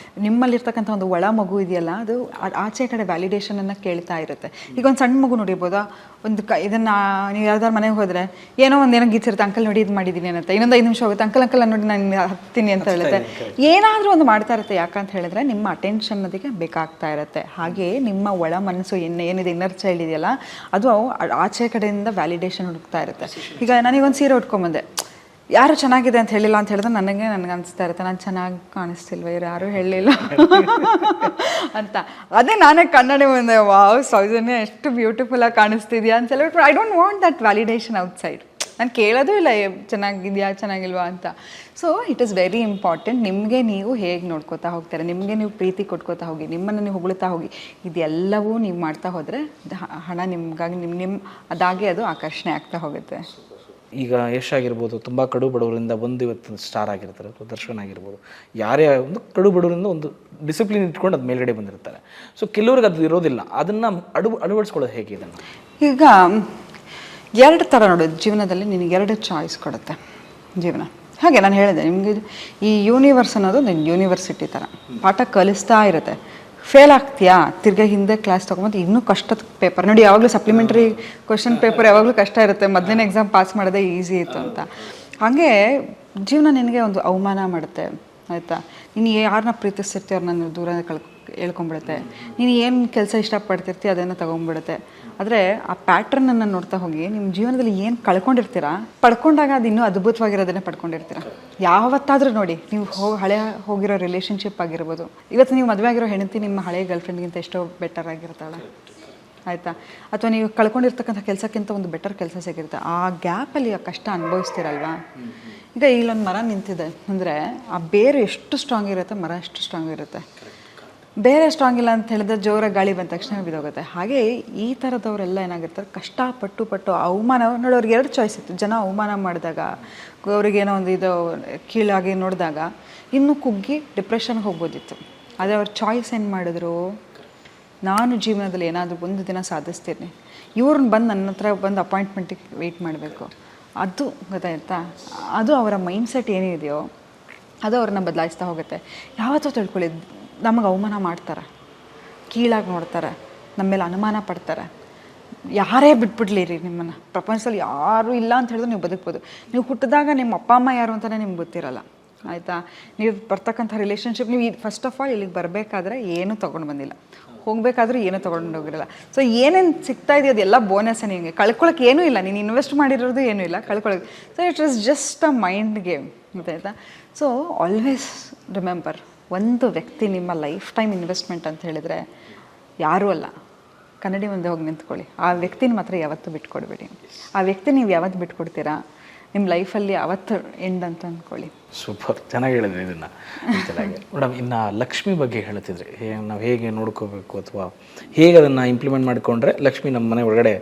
ನಿಮ್ಮಲ್ಲಿರ್ತಕ್ಕಂಥ ಒಂದು ಒಳ ಮಗು ಇದೆಯಲ್ಲ, ಅದು ಆಚೆ ಕಡೆ ವ್ಯಾಲಿಡೇಷನನ್ನು ಕೇಳ್ತಾ ಇರುತ್ತೆ. ಈಗ ಒಂದು ಸಣ್ಣ ಮಗು ನೋಡಿರ್ಬೋದಾ, ಇದನ್ನು ನೀವು ಯಾವ್ದಾದ್ರು ಮನೆಗೆ ಹೋದರೆ ಏನೋ ಗೀಚಿರುತ್ತೆ, ಅಂಕಲ್ ನೋಡಿ ಇದು ಮಾಡಿದ್ದೀನಿ ಅಂತ, ಇನ್ನೊಂದು 5 ನಿಮಿಷ ಹೋಗುತ್ತೆ, ಅಂಕಲ್ ನೋಡಿ ನಾನು ಹತ್ತೀನಿ ಅಂತ ಹೇಳುತ್ತೆ. ಏನಾದರೂ ಒಂದು ಮಾಡ್ತಾ ಇರುತ್ತೆ. ಯಾಕಂತ ಹೇಳಿದ್ರೆ ನಿಮ್ಮ ಅಟೆನ್ಷನ್ ಅದಕ್ಕೆ ಬೇಕಾಗ್ತಾ ಇರುತ್ತೆ. ಹಾಗೆ ನಿಮ್ಮ ಒಳ ಮನಸ್ಸು ಏನಿದೆ, ಇನ್ನರ್ ಚೈಲ್ಡ್ ಇದೆಯಲ್ಲ, ಅದು ಆಚೆ ಕಡೆಯಿಂದ ವ್ಯಾಲಿಡೇಷನ್ ಹುಡುಕ್ತಾ ಇರುತ್ತೆ. ಈಗ ನನಗೊಂದು ಸೀರೆ ಉಟ್ಕೊಂಬಂದೆ, ಯಾರು ಚೆನ್ನಾಗಿದೆ ಅಂತ ಹೇಳಿಲ್ಲ ಅಂತ ಹೇಳಿದ್ರೆ ನನಗೆ ಅನಿಸ್ತಾ ಇರುತ್ತೆ, ನಾನು ಚೆನ್ನಾಗಿ ಕಾಣಿಸ್ತಿಲ್ವ, ಯಾರು ಹೇಳಲಿಲ್ಲ ಅಂತ. ಅದೇ ನಾನೇ ಕನ್ನಡ ಬಂದೆ, ವಾವ್ ಸೌಜನ್ಯ ಎಷ್ಟು ಬ್ಯೂಟಿಫುಲ್ಲಾಗಿ ಕಾಣಿಸ್ತಿದ್ಯಾ ಅಂತ ಹೇಳಿ. I don't want that validation outside. ನಾನು ಕೇಳೋದು ಇಲ್ಲ ಚೆನ್ನಾಗಿದೆಯಾ ಚೆನ್ನಾಗಿಲ್ವಾ ಅಂತ. So it is very important. ನಿಮಗೆ ನೀವು ಹೇಗೆ ನೋಡ್ಕೋತಾ ಹೋಗ್ತಾರೆ, ನಿಮಗೆ ನೀವು ಪ್ರೀತಿ ಕೊಟ್ಕೋತಾ ಹೋಗಿ, ನಿಮ್ಮನ್ನು ನೀವು ಹೊಗಳ್ತಾ ಹೋಗಿ, ಇದೆಲ್ಲವೂ ನೀವು ಮಾಡ್ತಾ ಹೋದರೆ ಹಣ ನಿಮಗಾಗಿ ನಿಮ್ಮ ಅದಾಗೆ ಅದು ಆಕರ್ಷಣೆ ಆಗ್ತಾ ಹೋಗುತ್ತೆ. ಈಗ ಯಶ್ ಆಗಿರ್ಬೋದು, ತುಂಬ ಕಡು ಬಡವರಿಂದ ಬಂದು ಇವತ್ತು ಸ್ಟಾರ್ ಆಗಿರ್ತಾರೆ, ಅಥವಾ ದರ್ಶನ್ ಆಗಿರ್ಬೋದು, ಯಾರೇ ಒಂದು ಕಡು ಬಡವರಿಂದ ಒಂದು ಡಿಸಿಪ್ಲಿನ್ ಇಟ್ಕೊಂಡು ಅದು ಮೇಲ್ಗಡೆ ಬಂದಿರ್ತಾರೆ. ಸೊ ಕೆಲವ್ರಿಗೆ ಅದು ಇರೋದಿಲ್ಲ, ಅದನ್ನು ಅಳವಡಿಸ್ಕೊಳ್ಳೋದು ಹೇಗೆ ಇದನ್ನು? ಈಗ 2 ಥರ ನೋಡೋದು ಜೀವನದಲ್ಲಿ. ನಿನಗೆ 2 ಚಾಯ್ಸ್ ಕೊಡುತ್ತೆ ಜೀವನ. ಹಾಗೆ ನಾನು ಹೇಳಿದೆ ನಿಮಗೆ, ಈ ಯೂನಿವರ್ಸ್ ಅನ್ನೋದು ಒಂದು ಯೂನಿವರ್ಸಿಟಿ ಥರ ಪಾಠ ಕಲಿಸ್ತಾ ಇರುತ್ತೆ. ಫೇಲ್ ಆಗ್ತೀಯಾ, ತಿರ್ಗಾ ಹಿಂದೆ ಕ್ಲಾಸ್ ತೊಗೊಂಬಂದು ಇನ್ನೂ ಕಷ್ಟದ ಪೇಪರ್ ನೋಡಿ. ಯಾವಾಗಲೂ ಸಪ್ಲಿಮೆಂಟ್ರಿ ಕ್ವಶನ್ ಪೇಪರ್ ಯಾವಾಗಲೂ ಕಷ್ಟ ಇರುತ್ತೆ, ಮೊದಲನೇ ಎಕ್ಸಾಮ್ ಪಾಸ್ ಮಾಡೋದೇ ಈಸಿ ಇತ್ತು ಅಂತ. ಹಾಗೆ ಜೀವನ ನಿನಗೆ ಒಂದು ಅವಮಾನ ಮಾಡುತ್ತೆ, ಆಯಿತಾ? ನೀನು ಯಾರನ್ನ ಪ್ರೀತಿಸ್ತಿರ್ತೀಯ ಅವ್ರನ್ನ ದೂರ ಹೇಳ್ಕೊಂಬಿಡುತ್ತೆ. ನೀನು ಏನು ಕೆಲಸ ಇಷ್ಟಪಡ್ತಿರ್ತೀಯ ಅದನ್ನು ತೊಗೊಂಡ್ಬಿಡುತ್ತೆ. ಆದರೆ ಆ ಪ್ಯಾಟ್ರನನ್ನು ನೋಡ್ತಾ ಹೋಗಿ ನಿಮ್ಮ ಜೀವನದಲ್ಲಿ ಏನು ಕಳ್ಕೊಂಡಿರ್ತೀರಾ, ಪಡ್ಕೊಂಡಾಗ ಅದು ಇನ್ನೂ ಅದ್ಭುತವಾಗಿರೋದನ್ನೇ ಪಡ್ಕೊಂಡಿರ್ತೀರ. ಯಾವತ್ತಾದರೂ ನೋಡಿ, ನೀವು ಹೋಗಿರೋ ರಿಲೇಷನ್ಶಿಪ್ ಆಗಿರ್ಬೋದು, ಇವತ್ತು ನೀವು ಮದುವೆ ಆಗಿರೋ ಹೆಂಡತಿ ನಿಮ್ಮ ಹಳೆಯ ಗರ್ಲ್ಫ್ರೆಂಡ್ಗಿಂತ ಎಷ್ಟೋ ಬೆಟರ್ ಆಗಿರ್ತಾಳೆ, ಆಯಿತಾ? ಅಥವಾ ನೀವು ಕಳ್ಕೊಂಡಿರ್ತಕ್ಕಂಥ ಕೆಲಸಕ್ಕಿಂತ ಒಂದು ಬೆಟರ್ ಕೆಲಸ ಸಿಗಿರುತ್ತೆ. ಆ ಗ್ಯಾಪಲ್ಲಿ ಆ ಕಷ್ಟ ಅನುಭವಿಸ್ತೀರಲ್ವಾ? ಈಗ ಇಲ್ಲೊಂದು ಮರ ನಿಂತಿದೆ ಅಂದರೆ ಆ ಬೇರು ಎಷ್ಟು ಸ್ಟ್ರಾಂಗ್ ಇರುತ್ತೆ, ಮರ ಎಷ್ಟು ಸ್ಟ್ರಾಂಗ್ ಇರುತ್ತೆ. ಬೇರೆ ಸ್ಟ್ರಾಂಗ್ ಇಲ್ಲ ಅಂತ ಹೇಳಿದ್ರೆ ಜೋರಾಗಿ ಗಾಳಿ ಬಂದ ತಕ್ಷಣ ಬಿದ್ದೋಗುತ್ತೆ. ಹಾಗೆ ಈ ಥರದವರೆಲ್ಲ ಏನಾಗಿರ್ತಾರೆ, ಕಷ್ಟಪಟ್ಟು ಅವಮಾನ ನೋಡಿ. ಅವ್ರಿಗೆ 2 ಚಾಯ್ಸ್ ಇತ್ತು. ಜನ ಅವಮಾನ ಮಾಡಿದಾಗ, ಅವ್ರಿಗೇನೋ ಒಂದು ಇದು ಕೀಳಾಗಿ ನೋಡಿದಾಗ ಇನ್ನೂ ಕುಗ್ಗಿ ಡಿಪ್ರೆಷನ್ಗೆ ಹೋಗ್ಬೋದಿತ್ತು. ಆದರೆ ಅವ್ರ ಚಾಯ್ಸ್ ಏನು ಮಾಡಿದ್ರು, ನಾನು ಜೀವನದಲ್ಲಿ ಏನಾದರೂ ಒಂದು ದಿನ ಸಾಧಿಸ್ತೀನಿ, ಇವ್ರನ್ನ ಬಂದು ನನ್ನ ಹತ್ರ ಬಂದು ಅಪಾಯಿಂಟ್ಮೆಂಟಿಗೆ ವೆಯ್ಟ್ ಮಾಡಬೇಕು, ಅದು ಗೊತ್ತಾಯ್ತಾ? ಅದು ಅವರ ಮೈಂಡ್ಸೆಟ್ ಏನಿದೆಯೋ ಅದು ಅವ್ರನ್ನ ಬದಲಾಯಿಸ್ತಾ ಹೋಗುತ್ತೆ. ಯಾವತ್ತೂ ತಿಳ್ಕೊಳ್ಳಿ, ನಮಗೆ ಅವಮಾನ ಮಾಡ್ತಾರೆ, ಕೀಳಾಗಿ ನೋಡ್ತಾರೆ, ನಮ್ಮ ಮೇಲೆ ಅನುಮಾನ ಪಡ್ತಾರೆ. ಯಾರೇ ಬಿಟ್ಬಿಡ್ಲಿರಿ, ನಿಮ್ಮನ್ನು ಪ್ರಪಂಚದಲ್ಲಿ ಯಾರೂ ಇಲ್ಲ ಅಂತ ಹೇಳಿದ್ರೆ ನೀವು ಬದುಕ್ಬೋದು. ನೀವು ಹುಟ್ಟಿದಾಗ ನಿಮ್ಮ ಅಪ್ಪ ಅಮ್ಮ ಯಾರು ಅಂತಲೇ ನಿಮ್ಗೆ ಗೊತ್ತಿರಲ್ಲ, ಆಯಿತಾ? ನೀವು ಬರ್ತಕ್ಕಂಥ ರಿಲೇಷನ್ಶಿಪ್, ನೀವು ಫಸ್ಟ್ ಆಫ್ ಆಲ್ ಇಲ್ಲಿಗೆ ಬರಬೇಕಾದ್ರೆ ಏನೂ ತೊಗೊಂಡು ಬಂದಿಲ್ಲ, ಹೋಗಬೇಕಾದ್ರೂ ಏನೂ ತೊಗೊಂಡು ಹೋಗಿರಲ್ಲ. ಸೊ ಏನೇನು ಸಿಗ್ತಾ ಇದೆಯೋ ಅದೆಲ್ಲ ಬೋನಸ್ಸೇ. ನಿಮಗೆ ಕಳ್ಕೊಳ್ಳೋಕೆ ಏನೂ ಇಲ್ಲ, ನೀನು ಇನ್ವೆಸ್ಟ್ ಮಾಡಿರೋದು ಏನೂ ಇಲ್ಲ ಕಳ್ಕೊಳ್ಳೋಕೆ. So it was just a mind game, ಗೊತ್ತಾಯ್ತಾ? ಸೊ ಆಲ್ವೇಸ್ ರಿಮೆಂಬರ್, ಒಂದು ವ್ಯಕ್ತಿ ನಿಮ್ಮ ಲೈಫ್ ಟೈಮ್ ಇನ್ವೆಸ್ಟ್ಮೆಂಟ್ ಅಂತ ಹೇಳಿದರೆ ಯಾರೂ ಅಲ್ಲ. ಕನ್ನಡಿ ಮುಂದೆ ಹೋಗಿ ನಿಂತ್ಕೊಳ್ಳಿ, ಆ ವ್ಯಕ್ತಿನ ಮಾತ್ರ ಯಾವತ್ತೂ ಬಿಟ್ಕೊಡ್ಬೇಡಿ. ಆ ವ್ಯಕ್ತಿ ನೀವು ಯಾವತ್ತು ಬಿಟ್ಕೊಡ್ತೀರಾ, ನಿಮ್ಮ ಲೈಫಲ್ಲಿ ಯಾವತ್ತು ಎಂಡ್ ಅಂತ ಅಂದ್ಕೊಳ್ಳಿ. ಸೂಪರ್, ಚೆನ್ನಾಗಿ ಹೇಳಿದ್ರಿ ಇದನ್ನು. ಚೆನ್ನಾಗಿ ಮೇಡಮ್, ಇನ್ನು ಲಕ್ಷ್ಮಿ ಬಗ್ಗೆ ಹೇಳ್ತಿದ್ರಿ, ನಾವು ಹೇಗೆ ನೋಡ್ಕೋಬೇಕು ಅಥವಾ ಹೇಗೆ ಅದನ್ನು ಇಂಪ್ಲಿಮೆಂಟ್ ಮಾಡಿಕೊಂಡ್ರೆ ಲಕ್ಷ್ಮಿ ನಮ್ಮ ಮನೆ ಒಳಗಡೆ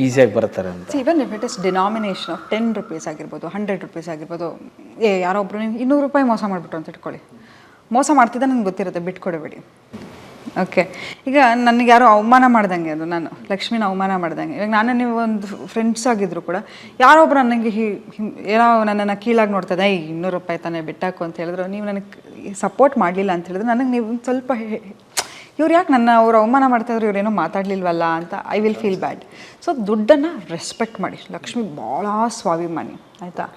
ಈಸಿಯಾಗಿ ಬರ್ತಾರೆ ಅಂತ. Even if it is denomination of 10 rupees ಆಗಿರ್ಬೋದು, 100 ರೂಪೀಸ್ ಆಗಿರ್ಬೋದು. ಯಾರೊಬ್ಬರು ನೀವು 200 ರೂಪಾಯಿ ಮೋಸ ಮಾಡಿಬಿಟ್ರು ಅಂತ ಇಟ್ಕೊಳ್ಳಿ, ಮೋಸ ಮಾಡ್ತಿದ್ದ ನನಗೆ ಗೊತ್ತಿರುತ್ತೆ, ಬಿಟ್ಕೊಡಬೇಡಿ. ಓಕೆ, ಈಗ ನನಗೆ ಯಾರೋ ಅವಮಾನ ಮಾಡ್ದಂಗೆ, ಅದು ನಾನು ಲಕ್ಷ್ಮಿನ ಅವಮಾನ ಮಾಡ್ದಂಗೆ. ಇವಾಗ ನಾನು ನೀವು ಒಂದು ಫ್ರೆಂಡ್ಸ್ ಆಗಿದ್ರು ಕೂಡ ಯಾರೊಬ್ರು ನನಗೆ ಏನೋ ನನ್ನನ್ನು ಕೀಳಾಗಿ ನೋಡ್ತದೆ, 200 ರೂಪಾಯಿ ತಾನೇ ಬಿಟ್ಟಾಕು ಅಂತ ಹೇಳಿದ್ರು, ನೀವು ನನಗೆ ಸಪೋರ್ಟ್ ಮಾಡಲಿಲ್ಲ ಅಂತ ಹೇಳಿದ್ರೆ ನನಗೆ ನೀವು ಸ್ವಲ್ಪ ಇವ್ರು ಯಾಕೆ ಅವ್ರು ಅವಮಾನ ಮಾಡ್ತಾಯಿದ್ರು, ಇವ್ರೇನೋ ಮಾತಾಡಲಿಲ್ವಲ್ಲ ಅಂತ I will feel bad. So ದುಡ್ಡನ್ನು ರೆಸ್ಪೆಕ್ಟ್ ಮಾಡಿ. ಲಕ್ಷ್ಮಿ ಭಾಳ ಸ್ವಾಭಿಮಾನಿ, ಆಯಿತಾ?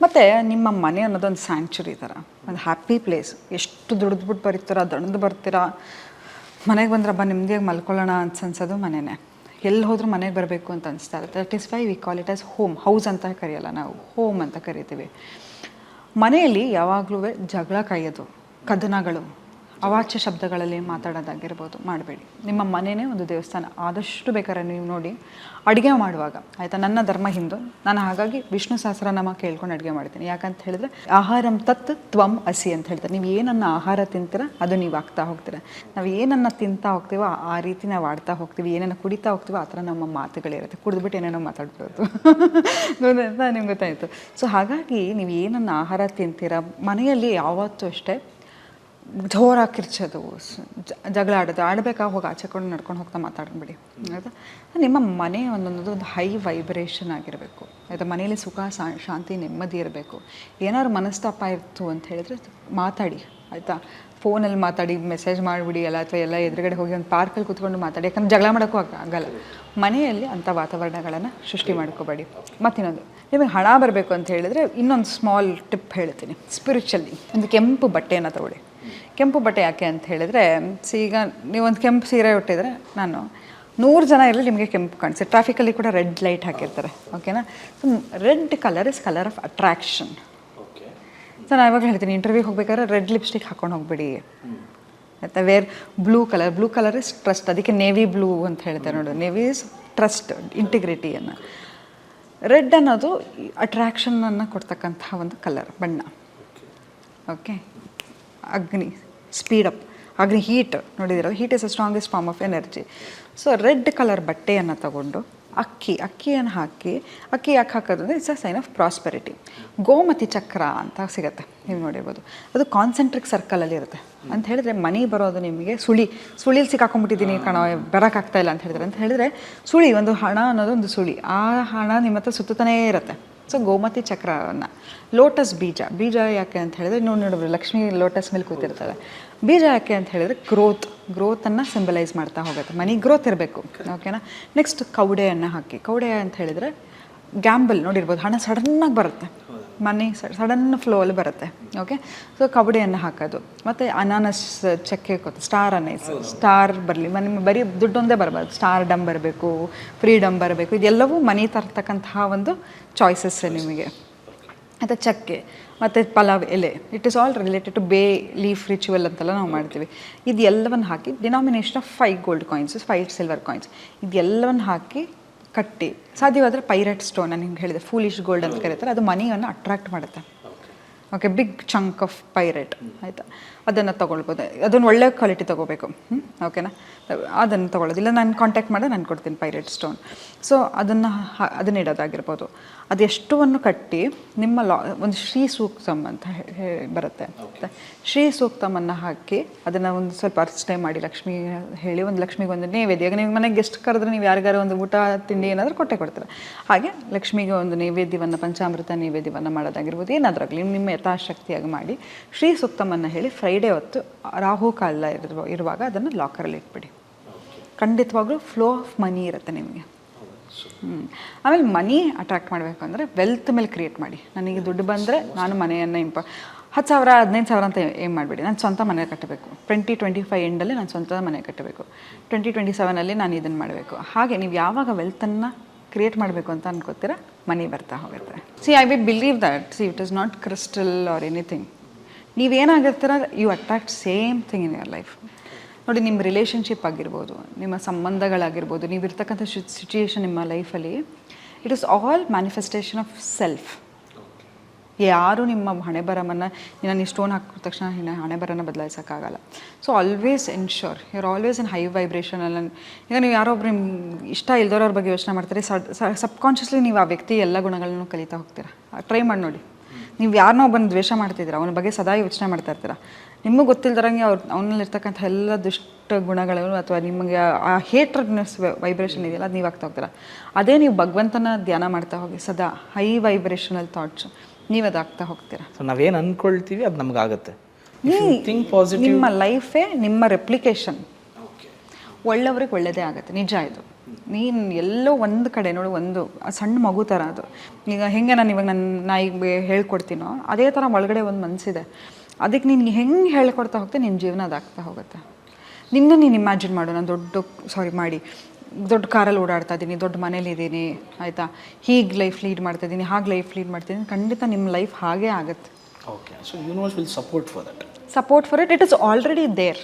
ಮತ್ತು ನಿಮ್ಮ ಮನೆ ಅನ್ನೋದೊಂದು ಸ್ಯಾಂಕ್ಚುರಿ ಥರ, ಒಂದು ಹ್ಯಾಪಿ ಪ್ಲೇಸ್. ಎಷ್ಟು ದುಡಿದ್ಬಿಟ್ಟು ಬರೀತೀರ, ದಣದು ಬರ್ತೀರಾ, ಮನೆಗೆ ಬಂದ್ರಬ್ಬ ನೆಮ್ಮದಿಯಾಗಿ ಮಲ್ಕೊಳ್ಳೋಣ ಅನ್ಸೋದು ಮನೆಯೇ. ಎಲ್ಲಿ ಹೋದ್ರೂ ಮನೆಗೆ ಬರಬೇಕು ಅಂತ ಅನಿಸ್ತಾ ಇರುತ್ತೆ. That is why we call it as home. House ಅಂತ ಕರೆಯಲ್ಲ ನಾವು, ಹೋಮ್ ಅಂತ ಕರಿತೀವಿ. ಮನೆಯಲ್ಲಿ ಯಾವಾಗಲೂ ಜಗಳ ಕಾಯೋದು, ಕದನಗಳು, ಅವಾಚ್ಯ ಶಬ್ದಗಳಲ್ಲಿ ಮಾತಾಡೋದಾಗಿರ್ಬೋದು ಮಾಡಬೇಡಿ. ನಿಮ್ಮ ಮನೆಯೇ ಒಂದು ದೇವಸ್ಥಾನ. ಆದಷ್ಟು ಬೇಕಾದ್ರೆ ನೀವು ನೋಡಿ, ಅಡುಗೆ ಮಾಡುವಾಗ, ಆಯಿತಾ? ನನ್ನ ಧರ್ಮ ಹಿಂದೂ, ನಾನು ಹಾಗಾಗಿ ವಿಷ್ಣು ಸಹಸ್ರನಾಮ ಕೇಳ್ಕೊಂಡು ಅಡುಗೆ ಮಾಡ್ತೀನಿ. ಯಾಕಂತ ಹೇಳಿದ್ರೆ ಆಹಾರಂ ತತ್ ತ್ವಂ ಅಸಿ ಅಂತ ಹೇಳ್ತಾರೆ. ನೀವು ಏನನ್ನ ಆಹಾರ ತಿಂತೀರ ಅದು ನೀವು ಆಗ್ತಾ ಹೋಗ್ತೀರ. ನಾವು ಏನನ್ನ ತಿಂತಾ ಹೋಗ್ತೀವೋ ಆ ರೀತಿ ನಾವು ಆಡ್ತಾ ಹೋಗ್ತೀವಿ. ಏನನ್ನ ಕುಡಿತಾ ಹೋಗ್ತೀವೋ ಆ ಥರ ನಮ್ಮ ಮಾತುಗಳಿರುತ್ತೆ. ಕುಡಿದ್ಬಿಟ್ಟು ಏನೇನೋ ಮಾತಾಡ್ಬೋದು ಅಂತ ನಿಮ್ಗೆ ಗೊತ್ತಾಯಿತು. ಸೊ ಹಾಗಾಗಿ ನೀವು ಏನನ್ನ ಆಹಾರ ತಿಂತೀರ, ಮನೆಯಲ್ಲಿ ಯಾವತ್ತೂ ಅಷ್ಟೇ ಜೋರಾಗಿ ಕಿರ್ಚೋದು, ಜಗಳ ಆಡೋದು, ಆಡಬೇಕಾ ಹೋಗಿ ಆಚೆಕೊಂಡು ನಡ್ಕೊಂಡು ಹೋಗ್ತಾ ಮಾತಾಡ್ಬಿಡಿ ಆಯಿತಾ. ನಿಮ್ಮ ಮನೆ ಒಂದು ಹೈ ವೈಬ್ರೇಷನ್ ಆಗಿರಬೇಕು ಆಯಿತಾ. ಮನೇಲಿ ಸುಖ ಶಾಂತಿ ನೆಮ್ಮದಿ ಇರಬೇಕು. ಏನಾದ್ರು ಮನಸ್ತಾಪ ಇತ್ತು ಅಂತ ಹೇಳಿದ್ರೆ ಮಾತಾಡಿ ಆಯಿತಾ. ಫೋನಲ್ಲಿ ಮಾತಾಡಿ, ಮೆಸೇಜ್ ಮಾಡಿಬಿಡಿ ಎಲ್ಲ, ಅಥವಾ ಎಲ್ಲ ಎದುರುಗಡೆ ಹೋಗಿ ಒಂದು ಪಾರ್ಕಲ್ಲಿ ಕೂತ್ಕೊಂಡು ಮಾತಾಡಿ. ಯಾಕಂದ್ರೆ ಜಗಳ ಮಾಡೋಕ್ಕೂ ಆಗಲ್ಲ. ಮನೆಯಲ್ಲಿ ಅಂಥ ವಾತಾವರಣಗಳನ್ನು ಸೃಷ್ಟಿ ಮಾಡ್ಕೋಬೇಡಿ. ಮತ್ತಿನ್ನೊಂದು, ನಿಮಗೆ ಹಣ ಬರಬೇಕು ಅಂತ ಹೇಳಿದ್ರೆ ಇನ್ನೊಂದು ಸ್ಮಾಲ್ ಟಿಪ್ ಹೇಳ್ತೀನಿ. ಸ್ಪಿರಿಚುವಲಿ ಒಂದು ಕೆಂಪು ಬಟ್ಟೆಯನ್ನು ತಗೊಳ್ಳಿ. ಕೆಂಪು ಬಟ್ಟೆ ಯಾಕೆ ಅಂತ ಹೇಳಿದ್ರೆ, ಈಗ ನೀವೊಂದು ಕೆಂಪು ಸೀರೆ ಉಟ್ಟಿದ್ರೆ ನಾನು 100 ಜನ ಇರಲಿ ನಿಮಗೆ ಕೆಂಪು ಕಾಣಿಸುತ್ತೆ. ಟ್ರಾಫಿಕಲ್ಲಿ ಕೂಡ ರೆಡ್ ಲೈಟ್ ಹಾಕಿರ್ತಾರೆ, ಓಕೆನಾ. So red colour is colour of attraction. So ನಾನು ಇವಾಗ ಹೇಳ್ತೀನಿ, ಇಂಟರ್ವ್ಯೂಗೆ ಹೋಗ್ಬೇಕಾದ್ರೆ ರೆಡ್ ಲಿಪ್ಸ್ಟಿಕ್ ಹಾಕೊಂಡು ಹೋಗ್ಬಿಡಿ ಆಯಿತಾ. Blue colour is trust. ಅದಕ್ಕೆ ನೇವಿ ಬ್ಲೂ ಅಂತ ಹೇಳ್ತಾರೆ ನೋಡಿ. ನೇವಿ ಇಸ್ ಟ್ರಸ್ಟ್, ಇಂಟಿಗ್ರಿಟಿಯನ್ನು. ರೆಡ್ ಅನ್ನೋದು ಅಟ್ರಾಕ್ಷನನ್ನು ಕೊಡ್ತಕ್ಕಂಥ ಒಂದು ಕಲರ್, ಬಣ್ಣ. ಓಕೆ. ಅಗ್ನಿ, ಸ್ಪೀಡಪ್, ಅಗ್ನಿ ಹೀಟ್ ನೋಡಿದಿರಲ್ಲ, heat is a strongest form of energy. So red colour ಬಟ್ಟೆಯನ್ನು ತಗೊಂಡು ಅಕ್ಕಿಯನ್ನು ಹಾಕಿ, ಅಕ್ಕಿ ಯಾಕೆ ಹಾಕೋದು ಅಂದರೆ it's a sign of prosperity. ಗೋಮತಿ ಚಕ್ರ ಅಂತ ಸಿಗುತ್ತೆ, ನೀವು ನೋಡಿರ್ಬೋದು. ಅದು ಕಾನ್ಸೆಂಟ್ರಿಕ್ ಸರ್ಕಲಲ್ಲಿ ಇರುತ್ತೆ. ಅಂತ ಹೇಳಿದ್ರೆ ಮನಿ ಬರೋದು ನಿಮಗೆ ಸುಳಿಲಿ ಸಿಕ್ಕಾಕೊಂಡ್ಬಿಟ್ಟಿದ್ದೀನಿ ಕಣ, ಬರೋಕ್ಕಾಗ್ತಾ ಇಲ್ಲ ಅಂತ ಹೇಳಿದ್ರೆ ಸುಳಿ, ಒಂದು ಹಣ ಅನ್ನೋದು ಒಂದು ಸುಳಿ. ಆ ಹಣ ನಿಮ್ಮ ಹತ್ರ ಸುತ್ತನೇ ಇರುತ್ತೆ. ಸೊ ಗೋಮತಿ ಚಕ್ರವನ್ನು, ಲೋಟಸ್ ಬೀಜ ಯಾಕೆ ಅಂತ ಹೇಳಿದ್ರೆ, ನೋಡಿದ್ರು ಲಕ್ಷ್ಮಿ ಲೋಟಸ್ ಮೇಲೆ ಕೂತಿರ್ತಾರೆ. ಬೀಜ ಯಾಕೆ ಅಂತ ಹೇಳಿದ್ರೆ ಗ್ರೋತನ್ನು ಸಿಂಬಲೈಸ್ ಮಾಡ್ತಾ ಹೋಗುತ್ತೆ. ಮನಿ ಗ್ರೋತ್ ಇರಬೇಕು, ಓಕೆನಾ. ನೆಕ್ಸ್ಟ್ ಕವಡೆಯನ್ನು ಹಾಕಿ. ಕವಡೆ ಅಂತ ಹೇಳಿದರೆ ಗ್ಯಾಂಬಲ್ ನೋಡಿರ್ಬೋದು, ಹಣ ಸಡನ್ನಾಗಿ ಬರುತ್ತೆ, ಮನಿ ಸಡನ್ ಫ್ಲೋ ಅಲ್ಲಿ ಬರುತ್ತೆ, ಓಕೆ. ಸೊ ಕವಡೆಯನ್ನು ಹಾಕೋದು. ಮತ್ತು ಅನಾನಸ್ ಚಕ್ಕೆ ಸ್ಟಾರ್ ಅನೈಸ್, ಸ್ಟಾರ್ ಬರಲಿ, ನಿಮ್ಮ ಬರೀ ದುಡ್ಡೊಂದೇ ಬರಬಾರ್ದು, ಸ್ಟಾರ್ ಡಮ್ ಬರಬೇಕು, ಫ್ರೀಡಮ್ ಬರಬೇಕು. ಇದೆಲ್ಲವೂ ಮನಿ ತರ್ತಕ್ಕಂತಹ ಒಂದು ಚಾಯ್ಸಸ್ ನಿಮಗೆ. ಮತ್ತು ಚಕ್ಕೆ ಮತ್ತು ಪಲಾವ್ ಎಲೆ, it is all related to bay leaf ritual ಅಂತೆಲ್ಲ ನಾವು ಮಾಡ್ತೀವಿ. ಇದೆಲ್ಲವನ್ನು ಹಾಕಿ denomination of 5 gold coins, 5 silver coins, ಇದೆಲ್ಲವನ್ನು ಹಾಕಿ ಕಟ್ಟಿ, ಸಾಧ್ಯವಾದರೆ ಪೈರೇಟ್ ಸ್ಟೋನ್, ನಾನು ನಿಮ್ಗೆ ಹೇಳಿದೆ ಫೂಲಿಶ್ ಗೋಲ್ಡ್ ಅಂತ ಕರೀತಾರೆ, ಅದು ಮನಿಯನ್ನು ಅಟ್ರಾಕ್ಟ್ ಮಾಡುತ್ತೆ. Okay, big chunk of pyrite ಆಯಿತಾ. ಅದನ್ನು ತೊಗೊಳ್ಬೋದು. ಅದನ್ನು ಒಳ್ಳೆ ಕ್ವಾಲಿಟಿ ತೊಗೋಬೇಕು, ಓಕೆನಾ. ಅದನ್ನು ತೊಗೊಳ್ಳೋದು. ಇಲ್ಲ ನಾನು ಕಾಂಟ್ಯಾಕ್ಟ್ ಮಾಡಿ ನಾನು ಕೊಡ್ತೀನಿ ಪೈರೇಟ್ ಸ್ಟೋನ್. ಸೊ ಅದನ್ನ ಇಡೋದಾಗಿರ್ಬೋದು. ಅದೆಷ್ಟುವನ್ನು ಕಟ್ಟಿ ನಿಮ್ಮ ಒಂದು ಶ್ರೀ ಸೂಕ್ತಮ್ ಅಂತ ಬರುತ್ತೆ. ಶ್ರೀ ಸೂಕ್ತಮನ್ನು ಹಾಕಿ ಅದನ್ನು ಒಂದು ಸ್ವಲ್ಪ ಅರ್ಚನೆ ಮಾಡಿ, ಲಕ್ಷ್ಮಿ ಹೇಳಿ, ಒಂದು ಲಕ್ಷ್ಮಿಗೆ ಒಂದು ನೈವೇದ್ಯ. ಈಗ ನೀವು ಮನೆಗೆ ಗೆಸ್ಟ್ ಕರೆದ್ರೆ ನೀವು ಯಾರಿಗಾರು ಒಂದು ಊಟ ತಿಂಡಿ ಏನಾದರೂ ಕೊಡ್ತಾರೆ. ಹಾಗೆ ಲಕ್ಷ್ಮಿಗೆ ಒಂದು ನೈವೇದ್ಯವನ್ನು, ಪಂಚಾಮೃತ ನೈವೇದ್ಯವನ್ನು ಮಾಡೋದಾಗಿರ್ಬೋದು, ಏನಾದ್ರಾಗಲಿ ನಿಮ್ಮ ಯಥಾಶಕ್ತಿಯಾಗಿ ಮಾಡಿ ಶ್ರೀ ಸೂಕ್ತಮನ್ನು ಹೇಳಿ ಫ್ರೈಡೇ ಹೊತ್ತು ರಾಹು ಕಾಲ ಇರುವಾಗ ಅದನ್ನು ಲಾಕರಲ್ಲಿ ಇಟ್ಬಿಡಿ. ಖಂಡಿತವಾಗ್ಲೂ ಫ್ಲೋ ಆಫ್ ಮನಿ ಇರುತ್ತೆ ನಿಮಗೆ. ಆಮೇಲೆ ಮನಿ ಅಟ್ರಾಕ್ಟ್ ಮಾಡಬೇಕು ಅಂದರೆ ವೆಲ್ತ್ ಮೇಲೆ ಕ್ರಿಯೇಟ್ ಮಾಡಿ. ನನಗೆ ದುಡ್ಡು ಬಂದರೆ ನಾನು ಮನೆಯನ್ನು 10,000 15,000 ಅಂತ ಏಮ್ ಮಾಡಿಬಿಡಿ. ನಾನು ಸ್ವಂತ ಮನೆ ಕಟ್ಟಬೇಕು. 2025 ಎಂಡಲ್ಲಿ ನಾನು ಸ್ವಂತ ಮನೆ ಕಟ್ಟಬೇಕು. 2027ಅಲ್ಲಿ ನಾನು ಇದನ್ನು ಮಾಡಬೇಕು. ಹಾಗೆ ನೀವು ಯಾವಾಗ ವೆಲ್ತನ್ನು ಕ್ರಿಯೇಟ್ ಮಾಡಬೇಕು ಅಂತ ಅನ್ಕೋತೀರಾ, ಮನಿ ಬರ್ತಾ ಹೋಗುತ್ತೆ. I will believe that. It is not crystal or anything. ನೀವೇನಾಗಿರ್ತೀರ, you attract same thing in your life. ನೋಡಿ, ನಿಮ್ಮ ರಿಲೇಷನ್ಶಿಪ್ ಆಗಿರ್ಬೋದು, ನಿಮ್ಮ ಸಂಬಂಧಗಳಾಗಿರ್ಬೋದು, ನೀವಿರ್ತಕ್ಕಂಥ ಸಿಚುಯೇಷನ್ ನಿಮ್ಮ ಲೈಫಲ್ಲಿ, it is all manifestation of self. ಯಾರು ನಿಮ್ಮ ಹಣೆ ಬರಮನ್ನು, ನಾನು ಸ್ಟೋನ್ ಹಾಕಿದ ತಕ್ಷಣ ಹಣೆ ಬರನ ಬದಲಾಯಿಸೋಕ್ಕಾಗಲ್ಲ. So always ensure your always in high ವೈಬ್ರೇಷನಲ್ಲಿ. ಈಗ ನೀವು ಯಾರೊಬ್ರು ನಿಮ್ಗೆ ಇಷ್ಟ ಇಲ್ದೋರವ್ರ ಬಗ್ಗೆ ಯೋಚನೆ ಮಾಡ್ತೀರಿ, ಸಬ್ಕಾನ್ಷಿಯಸ್ಲಿ ನೀವು ಆ ವ್ಯಕ್ತಿ ಎಲ್ಲ ಗುಣಗಳನ್ನು ಕಲಿತಾ ಹೋಗ್ತೀರಾ. ಟ್ರೈ ಮಾಡಿ ನೋಡಿ. ನೀವು ಯಾರನ್ನೋ ಒಬ್ಬನ ದ್ವೇಷ ಮಾಡ್ತಿದ್ದೀರಾ, ಅವನ ಬಗ್ಗೆ ಸದಾ ಯೋಚನೆ ಮಾಡ್ತಾ ಇರ್ತೀರಾ, ನಿಮಗೆ ಗೊತ್ತಿಲ್ದಂಗೆ ಅವನಲ್ಲಿರ್ತಕ್ಕಂಥ ಎಲ್ಲ ದುಷ್ಟ ಗುಣಗಳು ಅಥವಾ ನಿಮಗೆ ಆ ಹೇಟ್ರಡ್ನೆಸ್ ವೈಬ್ರೇಷನ್ ಇದೆಯಲ್ಲ, ಅದು ನೀವು ಆಗ್ತಾ ಹೋಗ್ತೀರಾ. ಅದೇ ನೀವು ಭಗವಂತನ ಧ್ಯಾನ ಮಾಡ್ತಾ ಹೋಗಿ, ಸದಾ ಹೈ ವೈಬ್ರೇಷನಲ್ ಥಾಟ್ಸ್, ನೀವು ಅದಾಗ್ತಾ ಹೋಗ್ತೀರಾ. ಸೊ ನಾವೇನು ಅಂದ್ಕೊಳ್ತೀವಿ ಅದು ನಮಗಾಗುತ್ತೆ. ನಿಮ್ಮ ಲೈಫೇ ನಿಮ್ಮ ರೆಪ್ಲಿಕೇಶನ್. ಒಳ್ಳೆಯವ್ರಿಗೆ ಒಳ್ಳೆಯದೇ ಆಗುತ್ತೆ, ನಿಜ ಇದು. ನೀನು ಎಲ್ಲೋ ಒಂದು ಕಡೆ ನೋಡು, ಒಂದು ಸಣ್ಣ ಮಗು ಥರ ಅದು. ಈಗ ಹೆಂಗೆ ನಾನು ಇವಾಗ ನಾ ಈಗ ಹೇಳ್ಕೊಡ್ತೀನೋ ಅದೇ ಥರ ಒಳಗಡೆ ಒಂದು ಮನಸ್ಸಿದೆ. ಅದಕ್ಕೆ ನೀನು ಹೆಂಗೆ ಹೇಳ್ಕೊಡ್ತಾ ಹೋಗ್ತೆ, ನಿನ್ನ ಜೀವನ ಅದಾಗ್ತಾ ಹೋಗುತ್ತೆ. ನೀನು ಇಮ್ಯಾಜಿನ್ ಮಾಡು, ನಾನು ದೊಡ್ಡ ಕಾರಲ್ಲಿ ಓಡಾಡ್ತಾ ಇದ್ದೀನಿ, ದೊಡ್ಡ ಮನೇಲಿದ್ದೀನಿ ಆಯಿತಾ, ಹೀಗೆ ಲೈಫ್ ಲೀಡ್ ಮಾಡ್ತಾ ಇದ್ದೀನಿ, ಹಾಗೆ ಲೈಫ್ ಲೀಡ್ ಮಾಡ್ತಿದ್ದೀನಿ, ಖಂಡಿತ ನಿಮ್ಮ ಲೈಫ್ ಹಾಗೇ ಆಗುತ್ತೆ. Okay, so universe will support for that. Support for it is already there.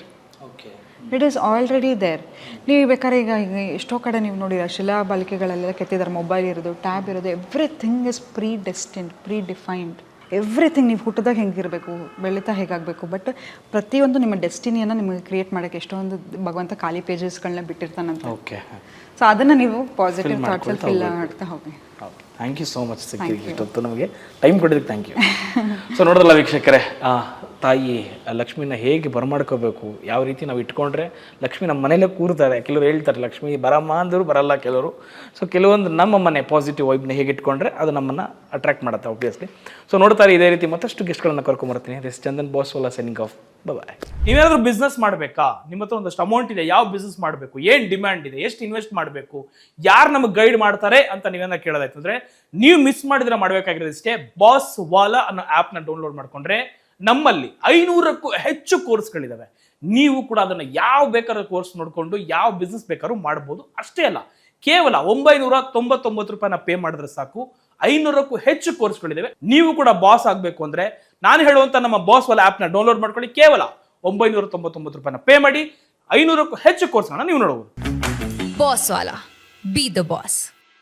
It is already there. ನೀವು ಬೇಕಾದ್ರೆ ಈಗ ಎಷ್ಟೋ ಕಡೆ ನೀವು ನೋಡಿರ ಶಿಲಾಬಾಲಿಕೆಗಳೆಲ್ಲ ಕೆತ್ತಿದ್ದಾರೆ, ಮೊಬೈಲ್ ಇರೋದು, ಟ್ಯಾಬ್ ಇರೋದು, everything is predefined. Everything ನೀವು ಹುಟ್ಟಿದಾಗ ಹೆಂಗಿರಬೇಕು, ಬೆಳೀತಾ ಹೇಗಾಗಬೇಕು, ಬಟ್ ಪ್ರತಿಯೊಂದು ನಿಮ್ಮ ಡೆಸ್ಟಿನಿಯನ್ನು ನಿಮಗೆ ಕ್ರಿಯೇಟ್ ಮಾಡೋಕ್ಕೆ ಎಷ್ಟೊಂದು ಭಗವಂತ ಖಾಲಿ ಪೇಜಸ್ಗಳನ್ನ ಬಿಟ್ಟಿರ್ತಾನಂತೆ. ಓಕೆ, ಸೊ ಅದನ್ನು ನೀವು ಪಾಸಿಟಿವ್ ಥಾಟ್ಸಲ್ಲಿ ಫಿಲ್ ಮಾಡ್ತಾ ಹೋಗಿ. ಥ್ಯಾಂಕ್ ಯು ಸೋ ಮಚ್ ಸಿಕ್ಕಿದ್ದಕ್ಕೆ ಇಷ್ಟೊತ್ತು ನಮಗೆ ಟೈಮ್ ಕೊಟ್ಟಿದ್ದಕ್ಕೆ ಥ್ಯಾಂಕ್ ಯು. ಸೊ ನೋಡಿದ್ರಲ್ಲ ವೀಕ್ಷಕರೇ, ತಾಯಿ ಲಕ್ಷ್ಮಿನ ಹೇಗೆ ಬರಮಾಡ್ಕೋಬೇಕು, ಯಾವ ರೀತಿ ನಾವು ಇಟ್ಕೊಂಡ್ರೆ ಲಕ್ಷ್ಮಿ ನಮ್ಮ ಮನೇಲೇ ಕೂರ್ತಾರೆ. ಕೆಲವರು ಹೇಳ್ತಾರೆ ಲಕ್ಷ್ಮಿ ಬರಮ್ಮ ಅಂದರು ಬರಲ್ಲ ಕೆಲವರು. ಸೊ ಕೆಲವೊಂದು ನಮ್ಮ ಮನೆ ಪಾಸಿಟಿವ್ ವೈಬ್ನ ಹೇಗೆ ಇಟ್ಕೊಂಡ್ರೆ ಅದು ನಮ್ಮನ್ನು ಅಟ್ರಾಕ್ಟ್ ಮಾಡುತ್ತೆ ಆಬ್ವಿಯಸ್ಲಿ. ಸೊ ನೋಡ್ತಾರೆ ಇದೇ ರೀತಿ ಮತ್ತಷ್ಟು ಗೆಸ್ಟ್ಗಳನ್ನ ಕರ್ಕೊಂಬರ್ತೀನಿ. ದಿಸ್ ಚಂದನ್ ಬಾಸ್ವಾಲಾ ಸೈನಿಂಗ್ ಆಫ್. ಬಾಯ್. ನೀವೇನಾದ್ರೂ ಬಿಸ್ನೆಸ್ ಮಾಡಬೇಕಾ, ನಿಮ್ಮ ಹತ್ರ ಒಂದಷ್ಟು ಅಮೌಂಟ್ ಇದೆ, ಯಾವ ಬಿಸ್ನೆಸ್ ಮಾಡಬೇಕು, ಏನು ಡಿಮ್ಯಾಂಡ್ ಇದೆ, ಎಷ್ಟು ಇನ್ವೆಸ್ಟ್ ಮಾಡಬೇಕು, ಯಾರು ನಮಗೆ ಗೈಡ್ ಮಾಡ್ತಾರೆ ಅಂತ ನೀವೇನ ಕೇಳೋದಾಯ್ತು ಅಂದ್ರೆ ನೀವು ಮಿಸ್ ಮಾಡಿದ್ರೆ ಮಾಡಬೇಕಾಗಿರೋದು ಇಷ್ಟೇ, ಬಾಸ್ವಾಲಾ ಅನ್ನೋ ಆ್ಯಪ್ನ ಡೌನ್ಲೋಡ್ ಮಾಡ್ಕೊಂಡ್ರೆ ನಮ್ಮಲ್ಲಿ 500ಕ್ಕೂ ಹೆಚ್ಚು ಕೋರ್ಸ್ಗಳಿದಾವೆ. ನೀವು ಕೂಡ ಅದನ್ನು ಯಾವ ಬೇಕಾದ್ರೂ ಕೋರ್ಸ್ ನೋಡಿಕೊಂಡು ಯಾವ ಬಿಸ್ನೆಸ್ ಬೇಕಾದ್ರೂ ಮಾಡ್ಬೋದು. ಅಷ್ಟೇ ಅಲ್ಲ, ಕೇವಲ 999 ರೂಪಾಯಿನ ಪೇ ಮಾಡಿದ್ರೆ ಸಾಕು, 500ಕ್ಕೂ ಹೆಚ್ಚು ಕೋರ್ಸ್ಗಳಿದಾವೆ. ನೀವು ಕೂಡ ಬಾಸ್ ಆಗಬೇಕು ಅಂದ್ರೆ ನಾನು ಹೇಳುವಂತ ನಮ್ಮ ಬಾಸ್ವಾಲಾ ಆ್ಯಪ್ನ ಡೌನ್ಲೋಡ್ ಮಾಡ್ಕೊಳ್ಳಿ. ಕೇವಲ 999 ರೂಪಾಯಿನ ಪೇ ಮಾಡಿ 500ಕ್ಕೂ ಹೆಚ್ಚು ಕೋರ್ಸ್ಗಳನ್ನ ನೀವು ನೋಡಬಹುದು. ಬಾಸ್ವಾಲಾ, ಬಿ ದ ಬಾಸ್.